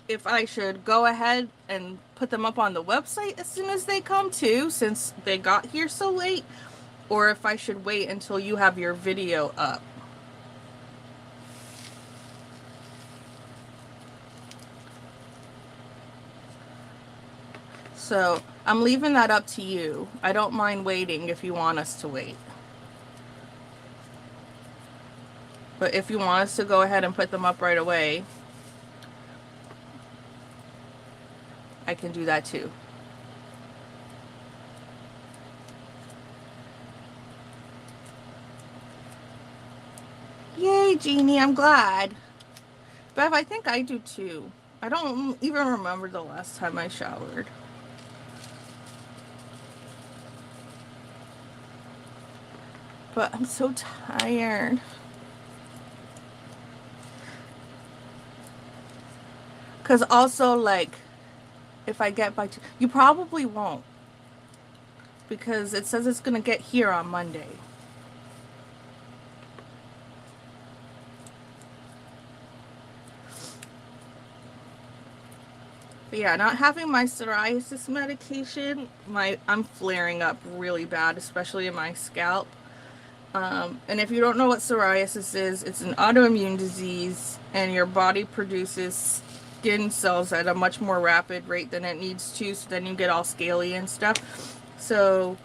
if I should go ahead and put them up on the website as soon as they come too, since they got here so late, or if I should wait until you have your video up. So I'm leaving that up to you. I don't mind waiting if you want us to wait. But if you want us to go ahead and put them up right away, I can do that too. Yay, Jeannie, I'm glad. Bev, I think I do too. I don't even remember the last time I showered. But I'm so tired. Because also, like, if I get by... You probably won't. Because it says it's going to get here on Monday. But yeah, not having my psoriasis medication, I'm flaring up really bad, especially in my scalp. And if you don't know what psoriasis is, it's an autoimmune disease, and your body produces skin cells at a much more rapid rate than it needs to, so then you get all scaly and stuff. So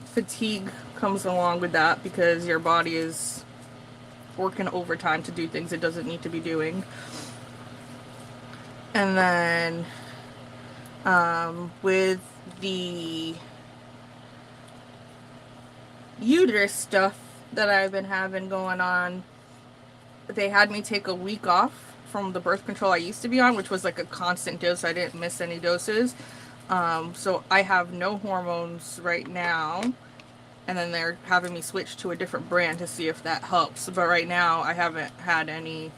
fatigue comes along with that because your body is working overtime to do things it doesn't need to be doing. And then with the uterus stuff that I've been having going on, they had me take a week off from the birth control I used to be on, which was like a constant dose. I didn't miss any doses. So I have no hormones right now. And then they're having me switch to a different brand to see if that helps. But right now I haven't had any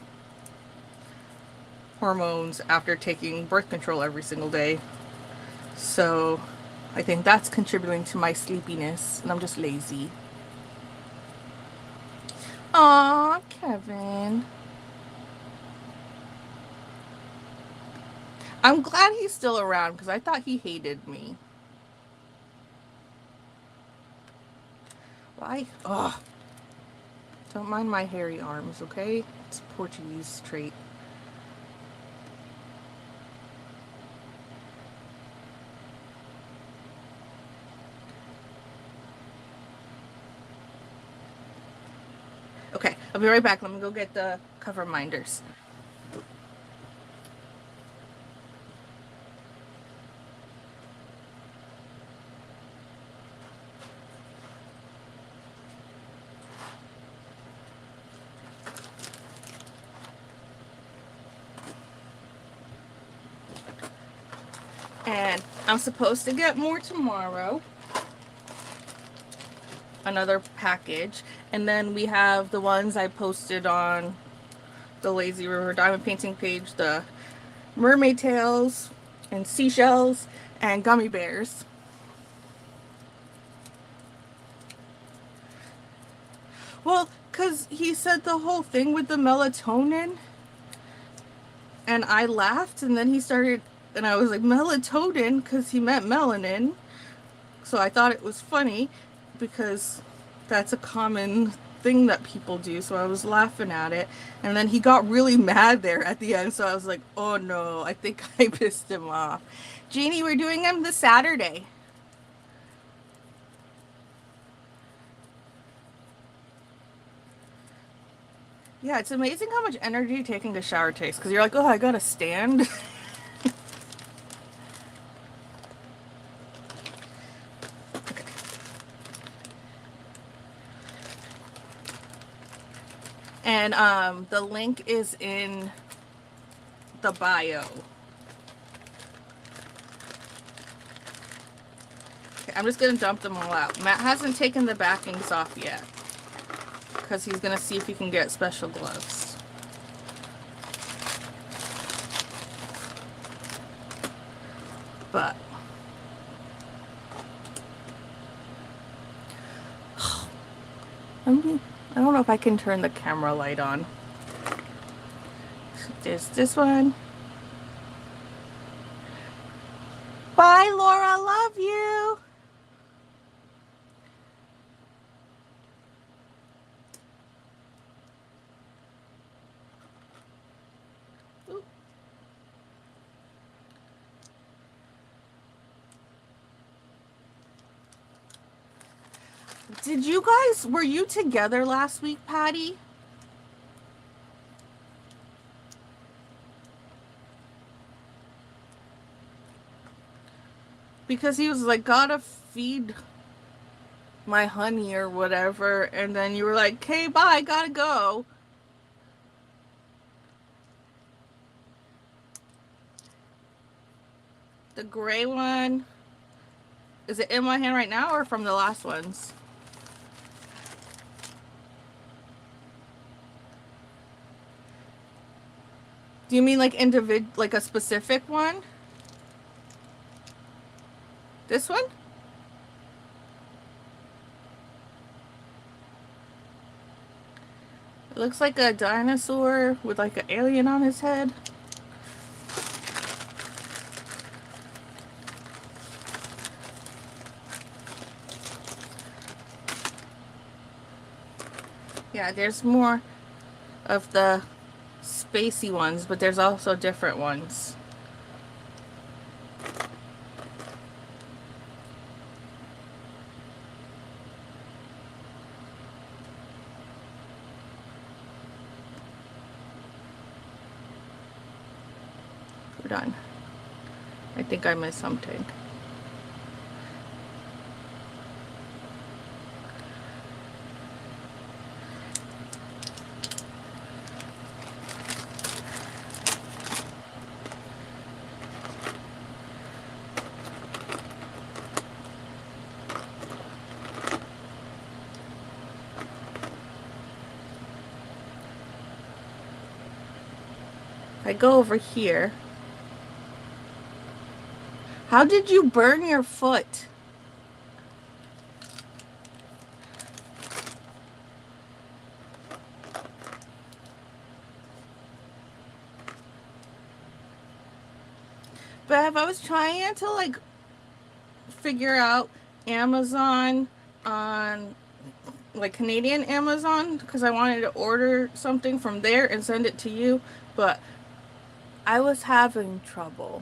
hormones after taking birth control every single day. So I think that's contributing to my sleepiness, and I'm just lazy. Aw, Kevin. I'm glad he's still around because I thought he hated me. Why? Ugh. Don't mind my hairy arms, okay? It's a Portuguese trait. Okay, I'll be right back. Let me go get the cover minders. And I'm supposed to get more tomorrow. Another package. And then we have the ones I posted on the Lazy River Diamond Painting page, the mermaid tails and seashells and gummy bears. Well, because he said the whole thing with the melatonin, and I laughed, and then he started, and I was like, melatonin, because he meant melanin. So I thought it was funny because that's a common thing that people do. So I was laughing at it. And then he got really mad there at the end. So I was like, oh no, I think I pissed him off. Jeannie, we're doing them this Saturday. Yeah, it's amazing how much energy taking a shower takes because you're like, oh, I gotta stand. And the link is in the bio. Okay, I'm just gonna dump them all out. Matt hasn't taken the backings off yet because he's gonna see if he can get special gloves. But I don't know if I can turn the camera light on. So there's this one. Bye, Laura. Love you. Ooh. Did you guys, were you together last week, Patty? Because he was like, gotta feed my honey or whatever. And then you were like, okay, bye, gotta go. The gray one, is it in my hand right now or from the last ones? Do you mean like like a specific one? This one? It looks like a dinosaur with like an alien on his head. Yeah, there's more of the spacey ones, but there's also different ones. We're done. I think I missed something. I go over here. How did you burn your foot? Bev, I was trying to like figure out Amazon on like Canadian Amazon because I wanted to order something from there and send it to you, but I was having trouble.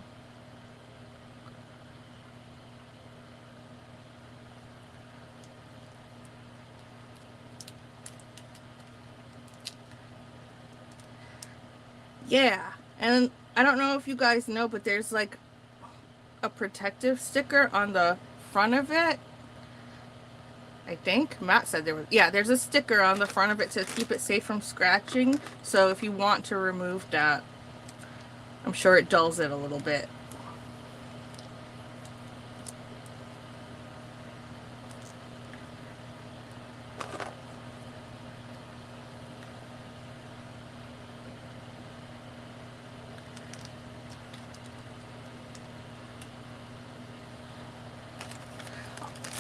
Yeah, and I don't know if you guys know, but there's like a protective sticker on the front of it. I think Matt said there was, yeah, there's a sticker on the front of it to keep it safe from scratching. So if you want to remove that, I'm sure it dulls it a little bit.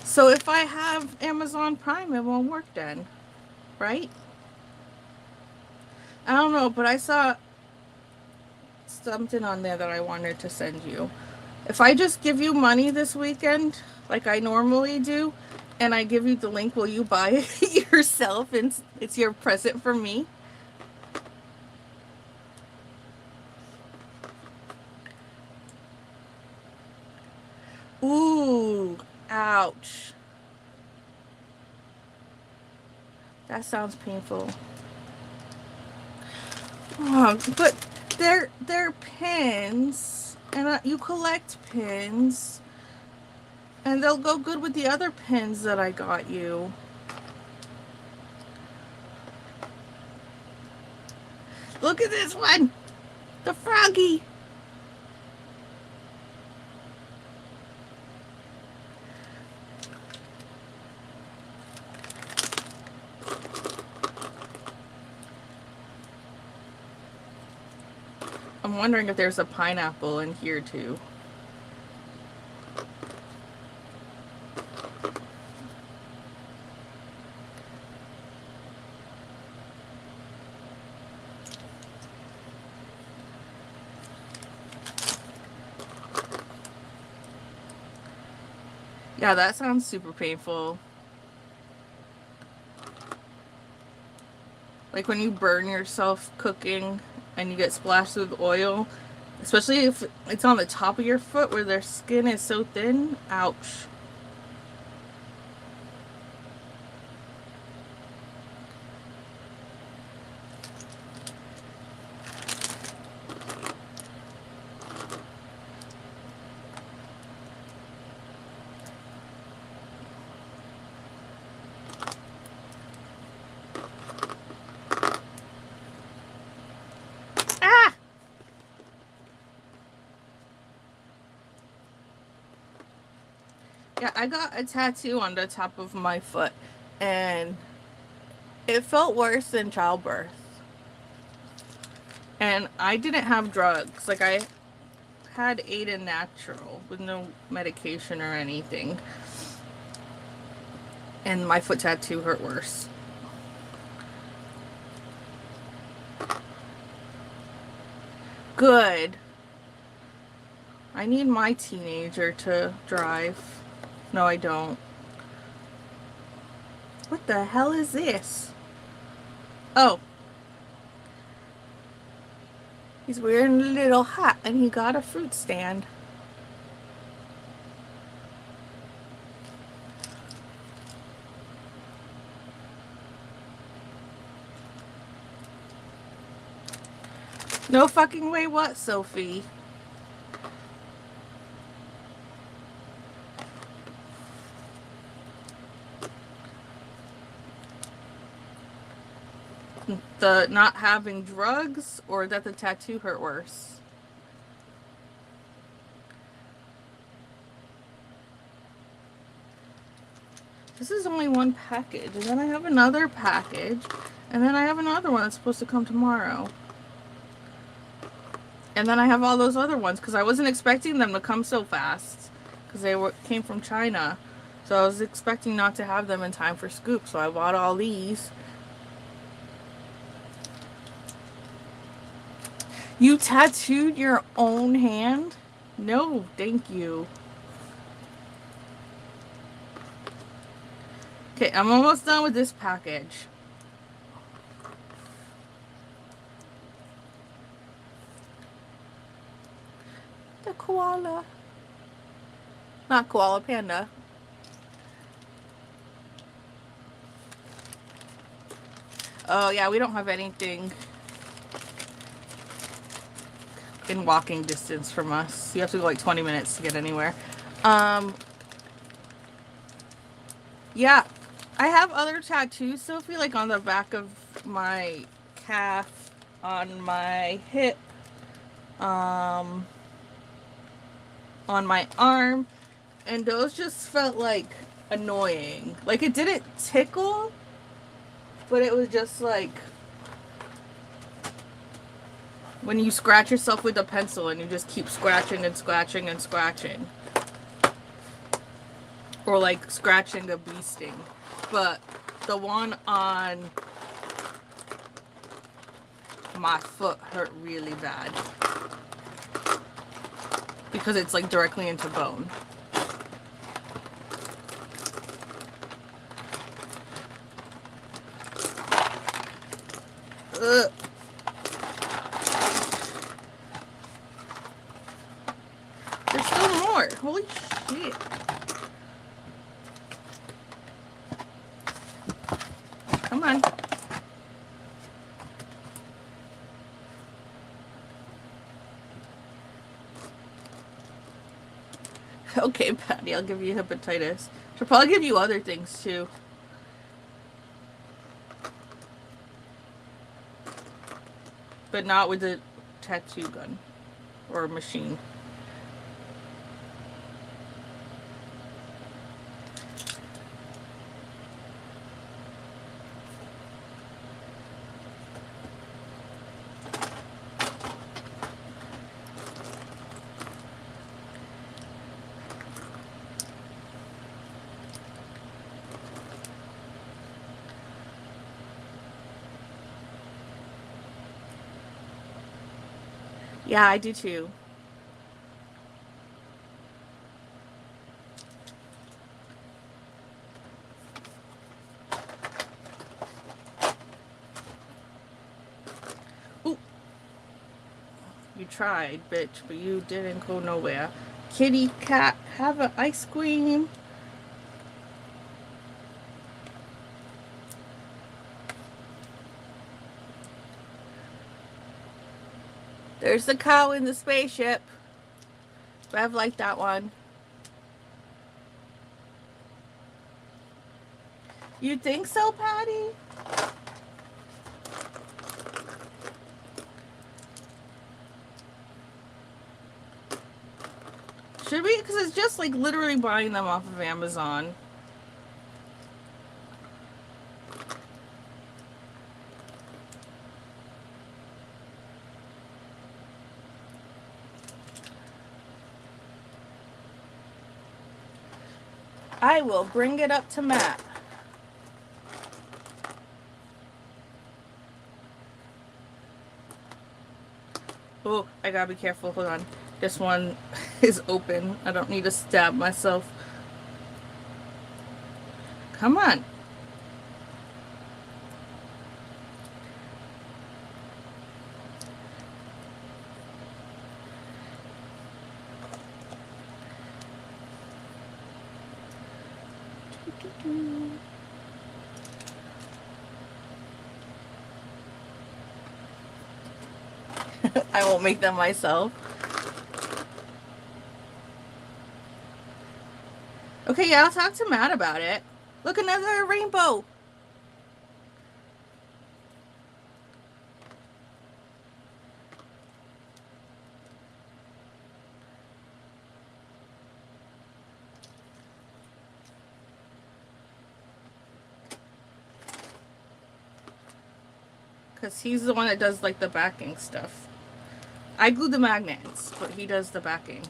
So if I have Amazon Prime, it won't work then. right? I don't know, but I saw something on there that I wanted to send you. If I just give you money this weekend, like I normally do, and I give you the link, will you buy it yourself and it's your present for me? Ooh, ouch. That sounds painful. But they're pins, and you collect pins, and they'll go good with the other pins that I got you. Look at this one, the froggy. I'm wondering if there's a pineapple in here too. Yeah, that sounds super painful. Like when you burn yourself cooking and you get splashed with oil, especially if it's on the top of your foot where their skin is so thin. Ouch. Ah! Yeah, I got a tattoo on the top of my foot, and it felt worse than childbirth. And I didn't have drugs. Like, I had Aiden natural with no medication or anything. And my foot tattoo hurt worse. Good. I need my teenager to drive. No, I don't. What the hell is this? Oh. He's wearing a little hat and he got a fruit stand. No fucking way what, Sophie? The not having drugs or that the tattoo hurt worse? This is only one package, and then I have another package, and then I have another one that's supposed to come tomorrow. And then I have all those other ones, because I wasn't expecting them to come so fast, because they came from China. So I was expecting not to have them in time for Scoop, so I bought all these. You tattooed your own hand? No, thank you. Okay, I'm almost done with this package. The koala. Not koala, panda. Oh yeah, we don't have anything in walking distance from us. You have to go like 20 minutes to get anywhere. Yeah, I have other tattoos, Sophie, like on the back of my calf, on my hip, on my arm, and those just felt like annoying. Like it didn't tickle, but it was just like when you scratch yourself with a pencil and you just keep scratching and scratching and scratching. Or like scratching a bee sting. But the one on my foot hurt really bad because it's like directly into bone. Ugh. There's still more. Holy shit. Come on. Okay, Patty, I'll give you hepatitis. She'll probably give you other things too. But not with the tattoo gun or machine. Yeah, I do too. Ooh. You tried, bitch, but you didn't go nowhere. Kitty cat, have an ice cream. There's the cow in the spaceship. Bev liked that one. You think so, Patty? Should we? Because it's just like literally buying them off of Amazon. I will bring it up to Matt. Oh, I gotta be careful. Hold on. This one is open. I don't need to stab myself. Come on. I won't make them myself. Okay, yeah, I'll talk to Matt about it. Look, another rainbow. Because he's the one that does like the backing stuff. I glue the magnets, but he does the backing.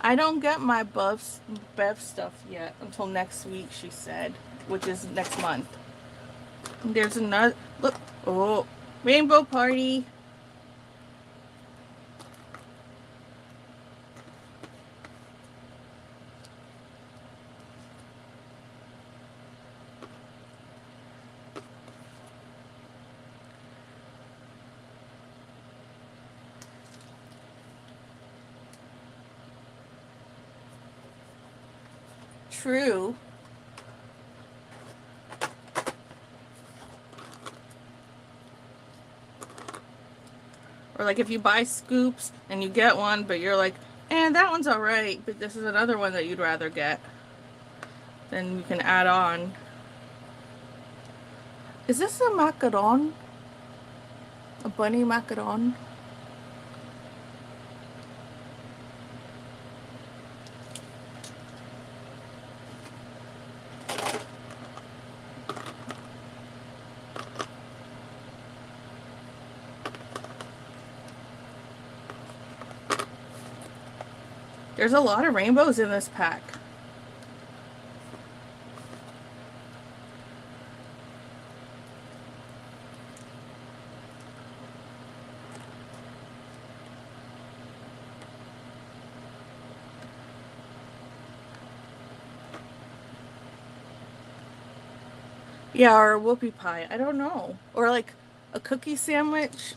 I don't get my Bev stuff yet until next week, she said, which is next month. There's another, look, oh, rainbow party. True. Or like if you buy scoops and you get one, but you're like, that one's alright, but this is another one that you'd rather get. Then you can add on. Is this a macaron? A bunny macaron? There's a lot of rainbows in this pack. Yeah, or a whoopie pie. I don't know. Or like a cookie sandwich,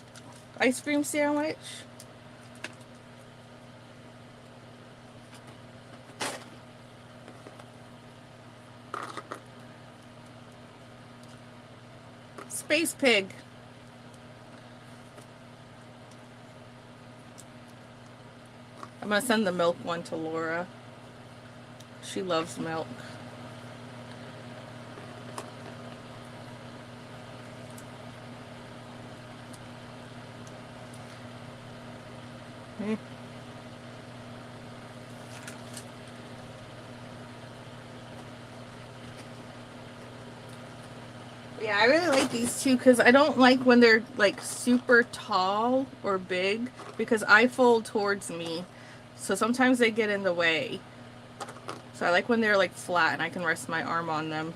ice cream sandwich. Space Pig. I'm going to send the milk one to Laura. She loves milk. Yeah, I really like these two because I don't like when they're like super tall or big because I fold towards me. So sometimes they get in the way. So I like when they're like flat and I can rest my arm on them.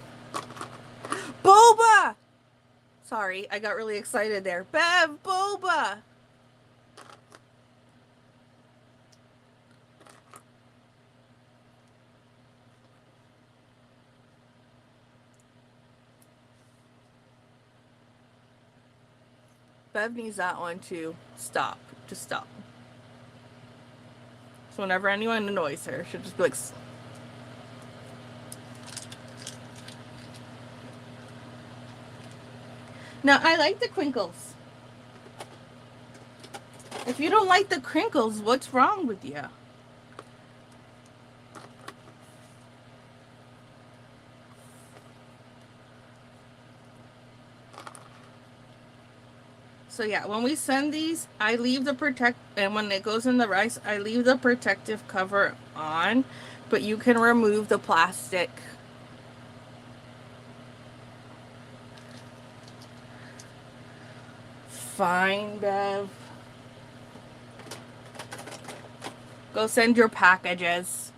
Boba! Sorry, I got really excited there. Bev, boba! Bev needs that one too. Stop. Just stop. So whenever anyone annoys her, she'll just be like... Now, I like the crinkles. If you don't like the crinkles, what's wrong with you? So yeah, when we send these, I leave the and when it goes in the rice, I leave the protective cover on, but you can remove the plastic. Fine, Bev. Go send your packages.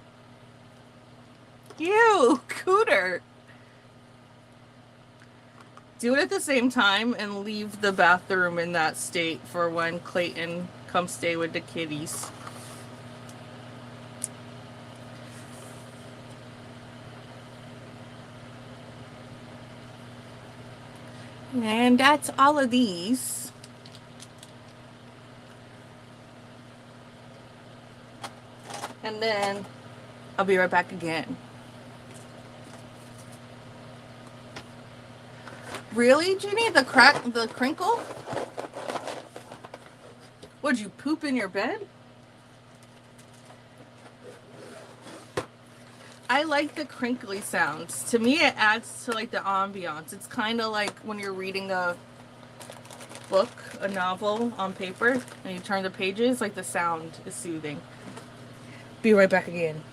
You, Cooter. Do it at the same time and leave the bathroom in that state for when Clayton comes stay with the kitties. And that's all of these. And then I'll be right back again. Really, Ginny? The crinkle? Would you poop in your bed? I like the crinkly sounds. To me, it adds to like the ambiance. It's kind of like when you're reading a book, a novel on paper, and you turn the pages, like the sound is soothing. Be right back again.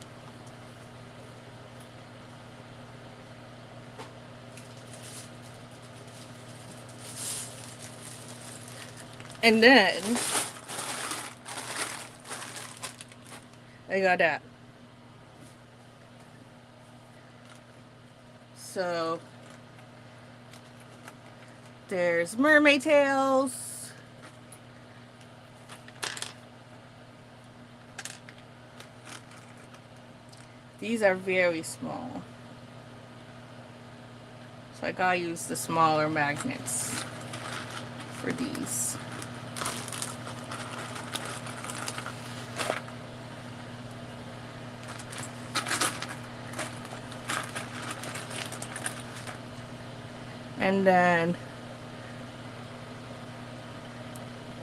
And then I got that. So there's mermaid tails. These are very small. So I gotta use the smaller magnets for these. And then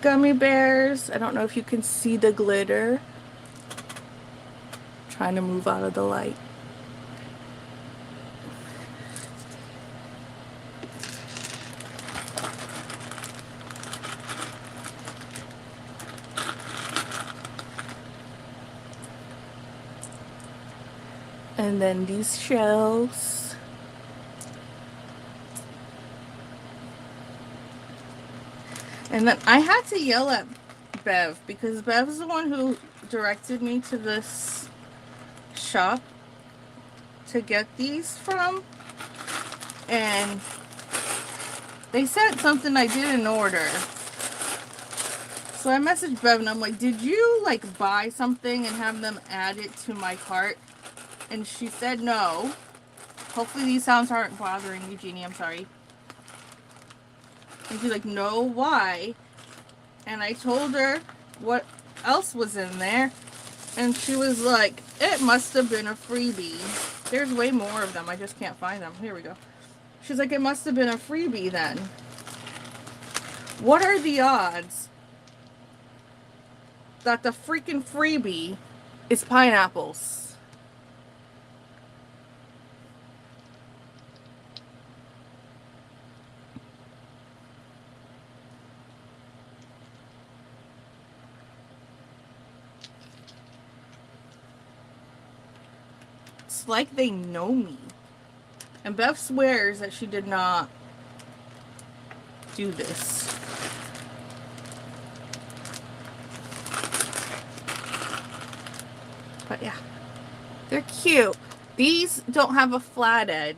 gummy bears. I don't know if you can see the glitter. Trying to move out of the light. And then these shells. And then I had to yell at Bev because Bev's the one who directed me to this shop to get these from, and they sent something I didn't order. So I messaged Bev and I'm like, did you like buy something and have them add it to my cart? And she said no. Hopefully these sounds aren't bothering you, Jeannie. I'm sorry. And she's like, no, why? And I told her what else was in there. And she was like, it must have been a freebie. There's way more of them. I just can't find them. Here we go. She's like, it must have been a freebie then. What are the odds that the freaking freebie is pineapples? It's like they know me. And Bev swears that she did not do this. But yeah, they're cute. These don't have a flat edge.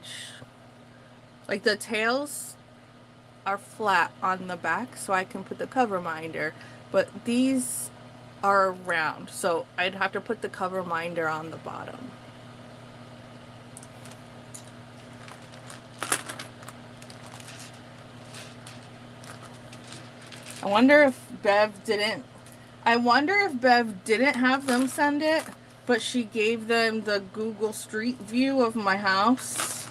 Like the tails are flat on the back, so I can put the cover minder. But these are round, so I'd have to put the cover minder on the bottom. I wonder if Bev didn't have them send it, but she gave them the Google Street View of my house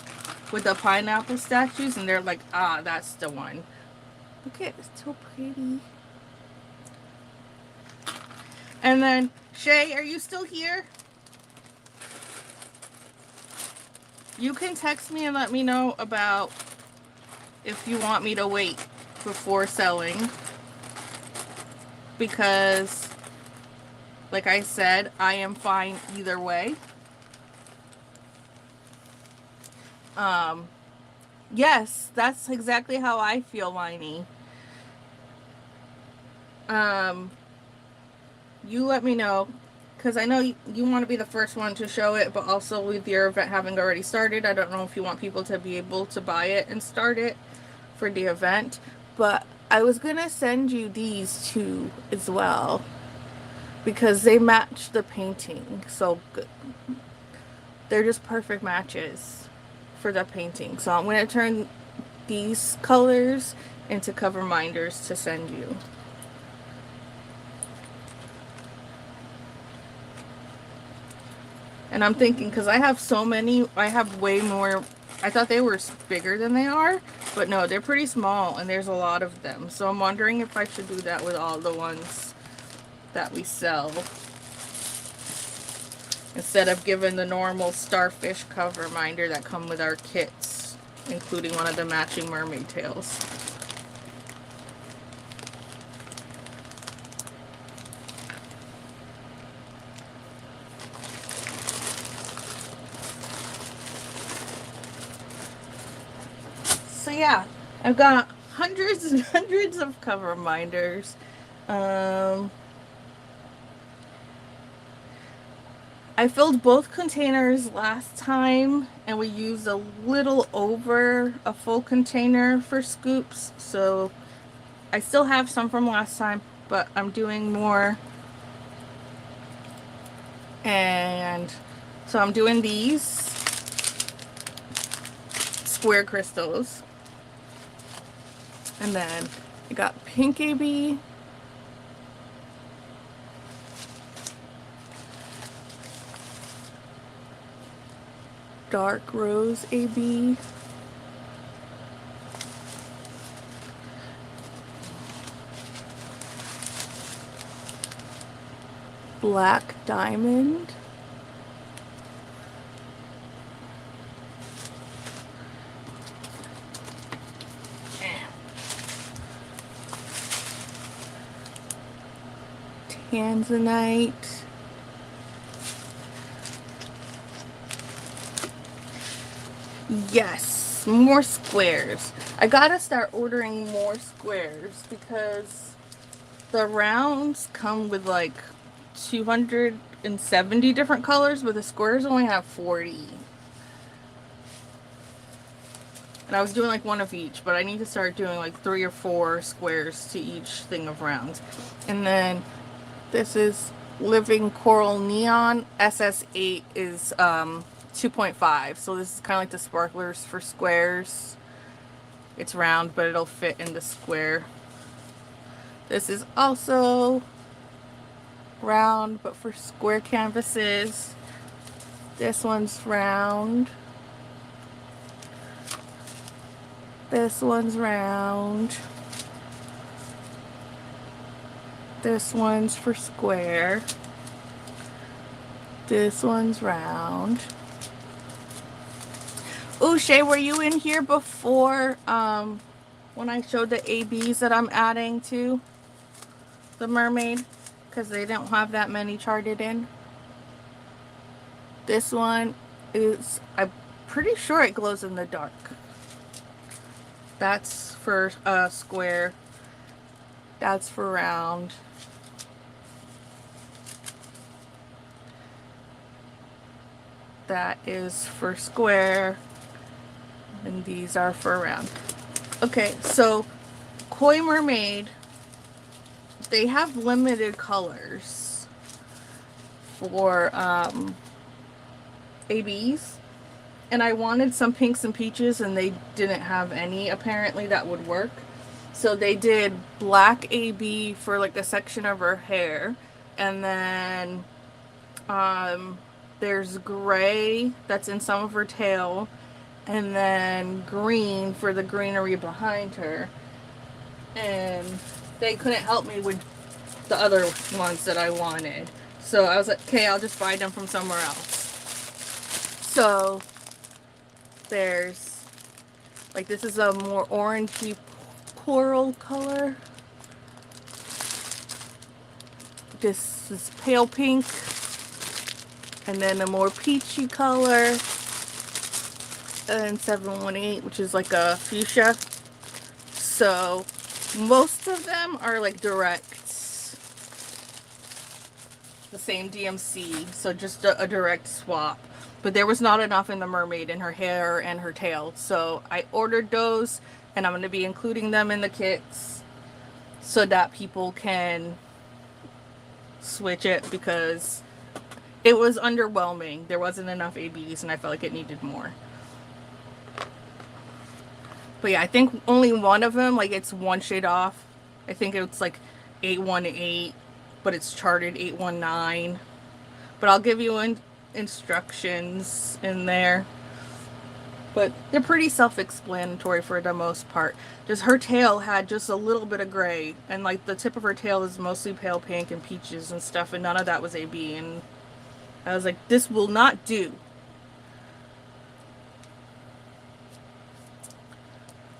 with the pineapple statues, and they're like, ah, that's the one. Look at it, it's so pretty. And then, Shay, are you still here? You can text me and let me know about if you want me to wait before selling. Because, like I said, I am fine either way. Yes, that's exactly how I feel, Winey. You let me know, because I know you want to be the first one to show it, but also with your event having already started, I don't know if you want people to be able to buy it and start it for the event. But I was gonna send you these two as well, because they match the painting so good. They're just perfect matches for the painting. So I'm gonna turn these colors into cover minders to send you. And I'm thinking, because I have so many, I have way more. I thought they were bigger than they are, but no, they're pretty small, and there's a lot of them. So I'm wondering if I should do that with all the ones that we sell, instead of giving the normal starfish cover minder that come with our kits, including one of the matching mermaid tails. So yeah, I've got hundreds and hundreds of cover minders. I filled both containers last time, and we used a little over a full container for scoops. So I still have some from last time, but I'm doing more. And so I'm doing these square crystals. And then I got pink AB. Dark rose AB. Black diamond. Tanzanite. Yes, more squares. I gotta start ordering more squares because the rounds come with like 270 different colors, but the squares only have 40. And I was doing like one of each, but I need to start doing like 3 or 4 squares to each thing of rounds. And then this is Living Coral Neon. SS8 is 2.5. So this is kind of like the sparklers for squares. It's round, but it'll fit in the square. This is also round, but for square canvases. This one's round. This one's round. This one's for square. This one's round. Ooh, Shay, were you in here before when I showed the ABs that I'm adding to the mermaid? Because they don't have that many charted in. This one is, I'm pretty sure it glows in the dark. That's for square. That's for round. That is for square. And these are for round. Okay, so Koi Mermaid, they have limited colors for ABs. And I wanted some pinks and peaches, and they didn't have any apparently that would work. So they did black AB for like a section of her hair, and then there's gray that's in some of her tail, and then green for the greenery behind her. And they couldn't help me with the other ones that I wanted. So I was like, okay, I'll just buy them from somewhere else. So there's, like, this is a more orangey coral color. This is pale pink. And then a more peachy color. And 718, which is like a fuchsia. So most of them are like direct. The same DMC. So just a direct swap. But there was not enough in the mermaid in her hair and her tail. So I ordered those, and I'm going to be including them in the kits so that people can switch it, because it was underwhelming. There wasn't enough ABs, and I felt like it needed more. But yeah, I think only one of them, like, it's one shade off. I think it's like 818, but it's charted 819. But I'll give you instructions in there, but they're pretty self-explanatory for the most part. Just her tail had just a little bit of gray, and like the tip of her tail is mostly pale pink and peaches and stuff, and none of that was AB, and I was like, this will not do.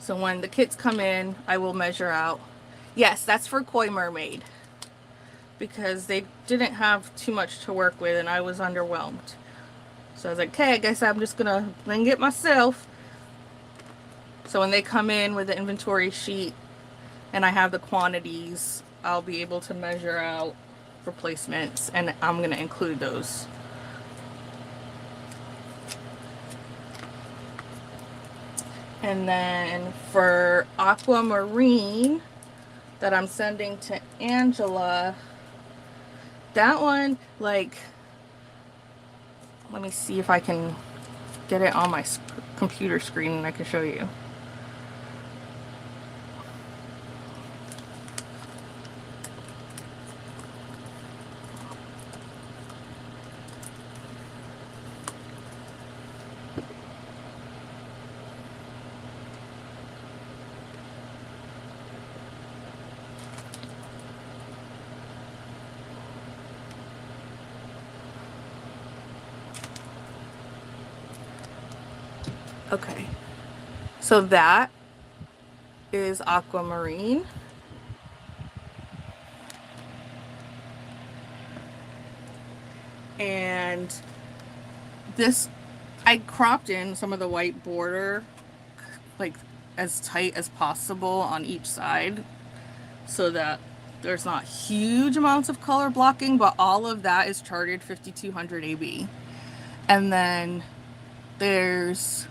So when the kits come in, I will measure out. Yes, that's for Koi Mermaid, because they didn't have too much to work with, and I was underwhelmed. So I was like, okay, I guess I'm just gonna wing it myself. So when they come in with the inventory sheet and I have the quantities, I'll be able to measure out replacements, and I'm gonna include those. And then for Aquamarine that I'm sending to Angela, that one, like, let me see if I can get it on my computer screen and I can show you. Okay, so that is Aquamarine. And this, I cropped in some of the white border, like as tight as possible on each side, so that there's not huge amounts of color blocking, but all of that is charted 5200 AB. And then there's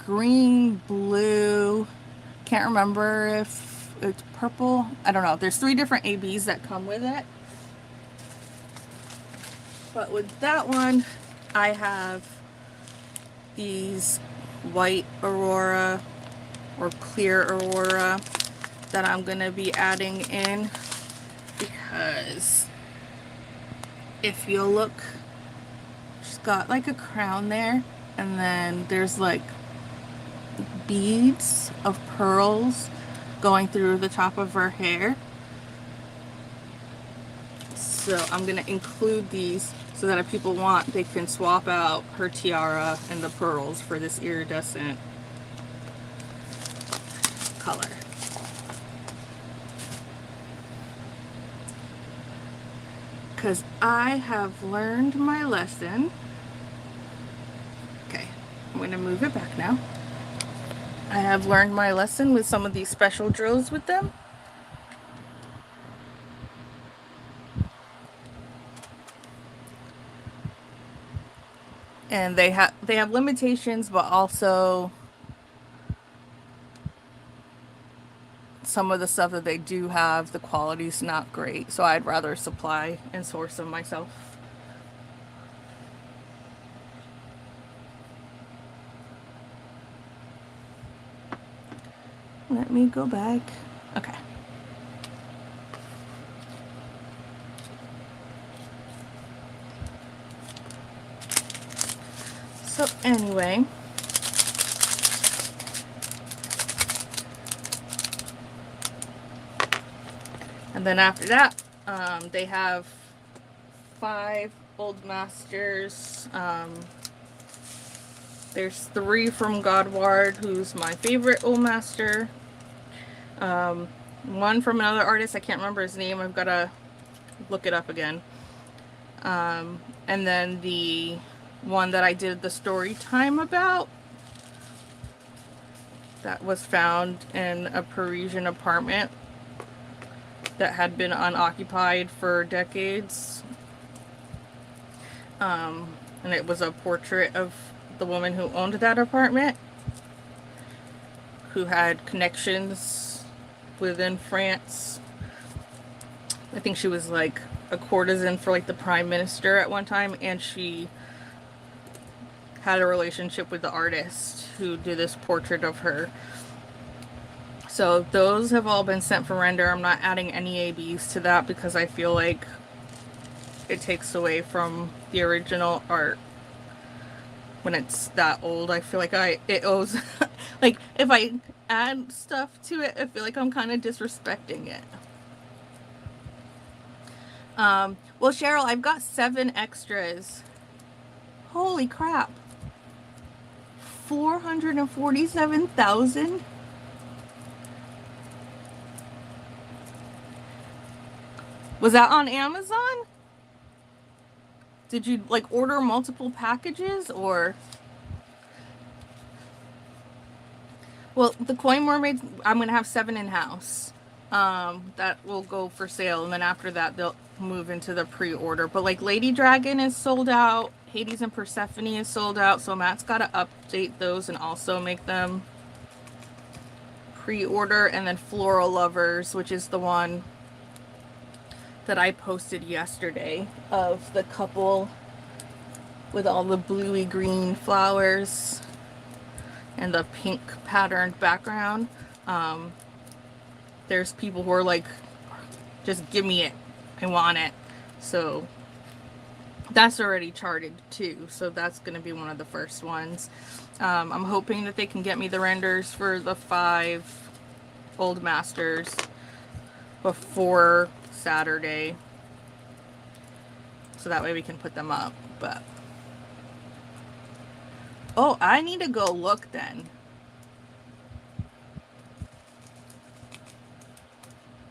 green, blue, can't remember if it's purple. I don't know. There's 3 different ABs that come with it. But with that one, I have these white Aurora or clear Aurora that I'm going to be adding in, because if you look, she's got like a crown there, and then there's like beads of pearls going through the top of her hair. So I'm going to include these so that if people want, they can swap out her tiara and the pearls for this iridescent color. Because I have learned my lesson. Okay, I'm going to move it back now. I have learned my lesson with some of these special drills with them. And they have limitations, but also some of the stuff that they do have, the quality's not great. So I'd rather supply and source them myself. Let me go back. Okay. So anyway, and then after that, they have 5 Old Masters. There's 3 from Godward, who's my favorite Old Master. 1 from another artist, I can't remember his name, I've got to look it up again. And then the one that I did the story time about, that was found in a Parisian apartment that had been unoccupied for decades. And it was a portrait of the woman who owned that apartment, who had connections within France. I think she was like a courtesan for like the prime minister at one time, and she had a relationship with the artist who did this portrait of her. So those have all been sent for render. I'm not adding any ABs to that because I feel like it takes away from the original art when it's that old. I feel like it owes like if I add stuff to it, I feel like I'm kind of disrespecting it. Well, Cheryl, I've got 7 extras. Holy crap. 447,000? Was that on Amazon? Did you like order multiple packages, or? Well, the Coin Mermaids, I'm going to have 7 in-house. That will go for sale, and then after that they'll move into the pre-order. But like Lady Dragon is sold out, Hades and Persephone is sold out, so Matt's got to update those and also make them pre-order. And then Floral Lovers, which is the one that I posted yesterday of the couple with all the bluey green flowers and the pink patterned background. There's people who are like, just give me it, I want it. So that's already charted too, so that's going to be one of the first ones. I'm hoping that they can get me the renders for the 5 Old Masters before Saturday, so that way we can put them up. But oh, I need to go look then,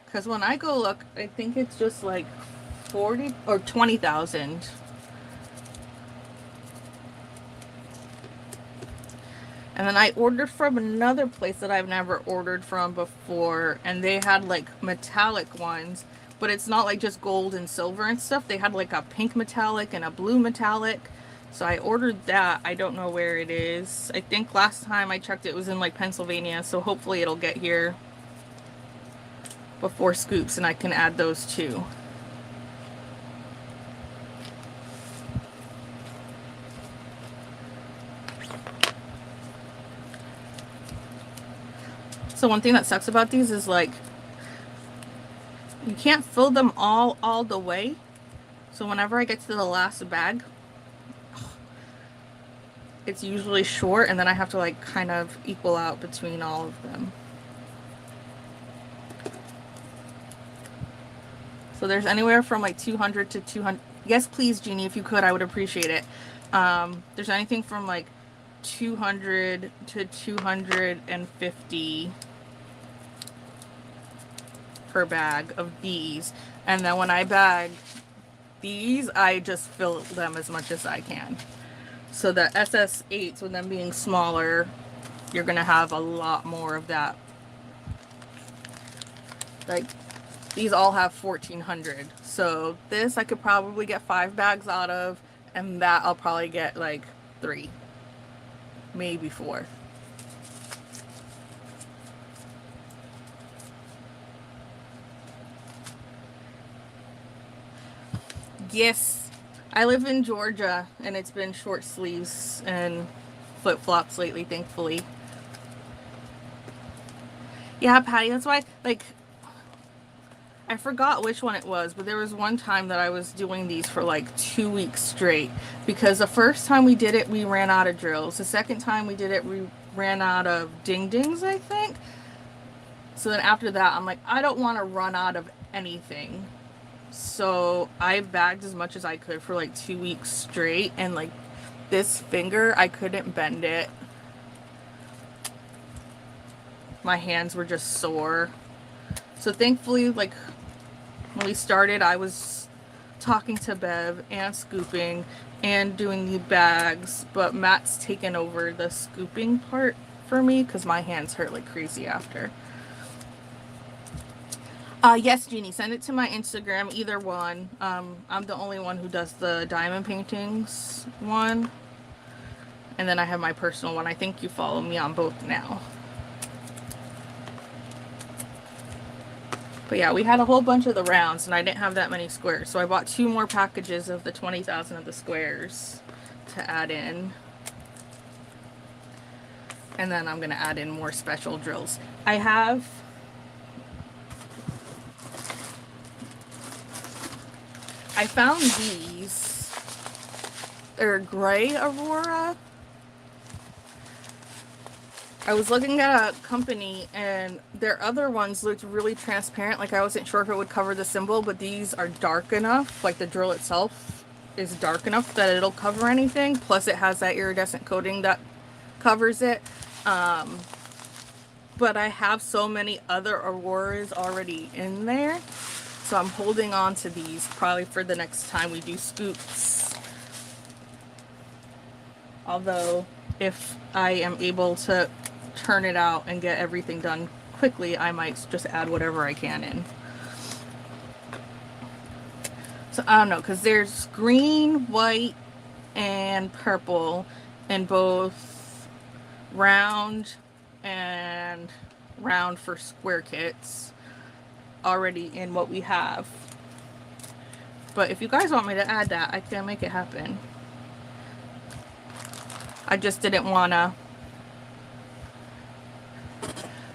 because when I go look, I think it's just like 40 or 20,000. And then I ordered from another place that I've never ordered from before, and they had like metallic ones, but it's not like just gold and silver and stuff. They had like a pink metallic and a blue metallic. So I ordered that. I don't know where it is. I think last time I checked it was in like Pennsylvania, so hopefully it'll get here before Scoops and I can add those too. So one thing that sucks about these is like you can't fill them all the way. So whenever I get to the last bag, it's usually short, and then I have to like kind of equal out between all of them. So there's anywhere from like 200 to 200. Yes, please, Jeannie, if you could, I would appreciate it. There's anything from like 200 to 250 per bag of these. And then when I bag these, I just fill them as much as I can. So the SS8s, with them being smaller, you're gonna have a lot more of that. Like, these all have 1400. So this I could probably get 5 bags out of, and that I'll probably get like 3, maybe 4. Yes, I live in Georgia, and it's been short sleeves and flip-flops lately, thankfully. Yeah, Patty, that's why, like, I forgot which one it was, but there was one time that I was doing these for like 2 weeks straight, because the first time we did it, we ran out of drills. The second time we did it, we ran out of ding-dings, I think. So then after that, I'm like, I don't want to run out of anything. So I bagged as much as I could for like 2 weeks straight, and like this finger, I couldn't bend it. My hands were just sore. So thankfully, like when we started, I was talking to Bev and scooping and doing the bags, but Matt's taken over the scooping part for me because my hands hurt like crazy after. Yes, Jeannie, send it to my Instagram, either one. I'm the only one who does the diamond paintings one. And then I have my personal one. I think you follow me on both now. But yeah, we had a whole bunch of the rounds, and I didn't have that many squares. So I bought 2 more packages of the 20,000 of the squares to add in. And then I'm going to add in more special drills. I found these. They're gray Aurora. I was looking at a company, and their other ones looked really transparent. Like I wasn't sure if it would cover the symbol, but these are dark enough. Like the drill itself is dark enough that it'll cover anything. Plus it has that iridescent coating that covers it. But I have so many other Auroras already in there. So I'm holding on to these probably for the next time we do scoops. Although, if I am able to turn it out and get everything done quickly, I might just add whatever I can in. So I don't know, because there's green, white, and purple in both round and round for square kits already in what we have. But if you guys want me to add that, I can make it happen. I just didn't wanna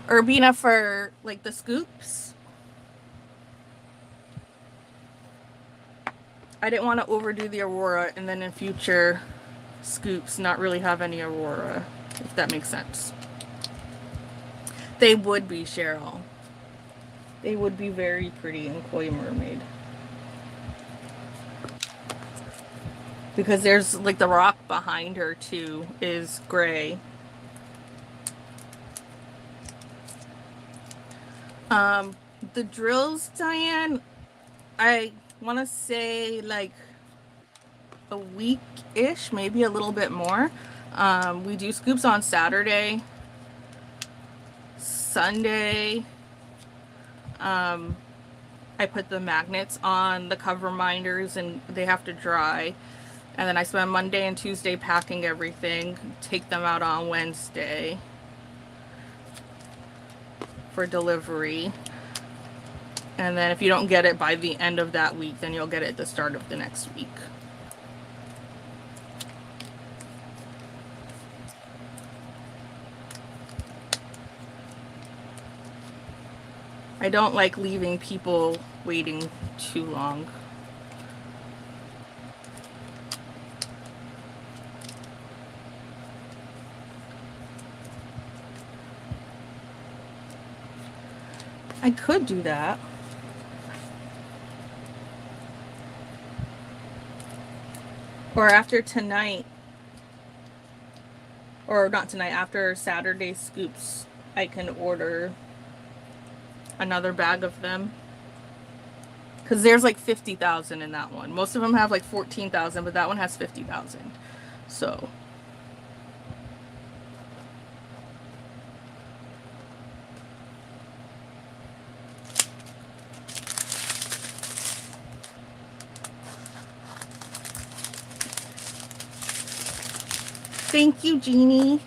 Urbina for like the scoops. I didn't want to overdo the Aurora and then in future scoops not really have any Aurora, if that makes sense. They would be, Cheryl. They would be very pretty in Koi Mermaid. Because there's like the rock behind her too is gray. The drills, Diane, I want to say like a week-ish, maybe a little bit more. We do scoops on Saturday, Sunday. I put the magnets on the cover minders and they have to dry. And then I spend Monday and Tuesday packing everything, take them out on Wednesday for delivery. And then if you don't get it by the end of that week, then you'll get it at the start of the next week. I don't like leaving people waiting too long. I could do that. Or after tonight, or not tonight, after Saturday scoops, I can order another bag of them. Because there's like 50,000 in that one. Most of them have like 14,000, but that one has 50,000. So. Thank you, Jeannie.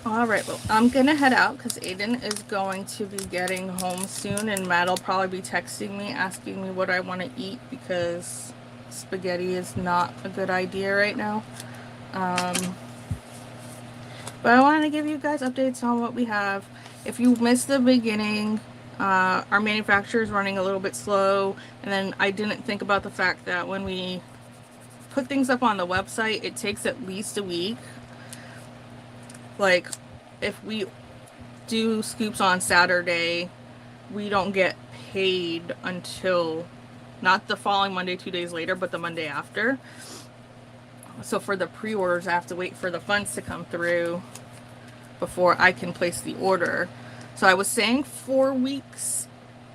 Alright, well, I'm gonna head out because Aiden is going to be getting home soon, and Matt will probably be texting me asking me what I want to eat because spaghetti is not a good idea right now. But I wanted to give you guys updates on what we have. If you missed the beginning, our manufacturer is running a little bit slow, and then I didn't think about the fact that when we put things up on the website, it takes at least a week. Like, if we do scoops on Saturday, we don't get paid until not the following Monday 2 days later, but the Monday after. So for the pre-orders, I have to wait for the funds to come through before I can place the order. So I was saying 4 weeks,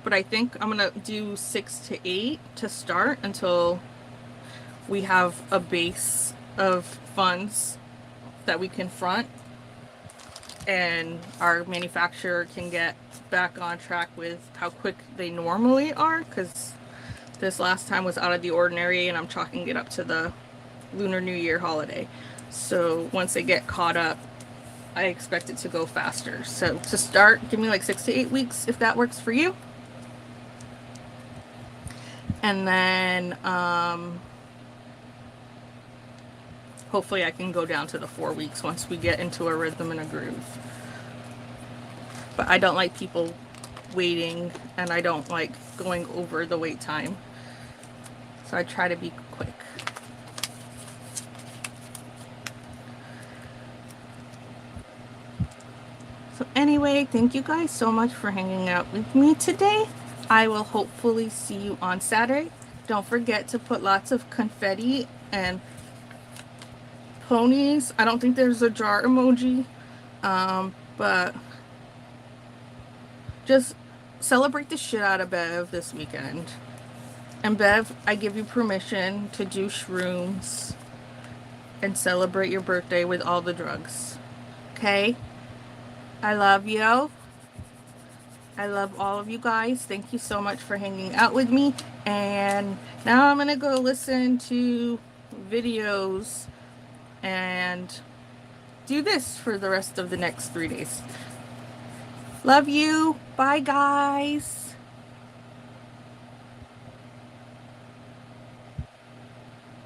but I think I'm gonna do 6 to 8 to start until we have a base of funds that we can front and our manufacturer can get back on track with how quick they normally are, because this last time was out of the ordinary and I'm chalking it up to the Lunar New Year holiday. So once they get caught up, I expect it to go faster. So to start, give me like 6 to 8 weeks if that works for you. And then hopefully I can go down to the 4 weeks once we get into a rhythm and a groove. But I don't like people waiting, and I don't like going over the wait time. So I try to be quick. So anyway, thank you guys so much for hanging out with me today. I will hopefully see you on Saturday. Don't forget to put lots of confetti and ponies. I don't think there's a jar emoji, but just celebrate the shit out of Bev this weekend. And Bev, I give you permission to do shrooms and celebrate your birthday with all the drugs. Okay? I love you. I love all of you guys. Thank you so much for hanging out with me. And now I'm going to go listen to videos and do this for the rest of the next 3 days. Love you. Bye, guys.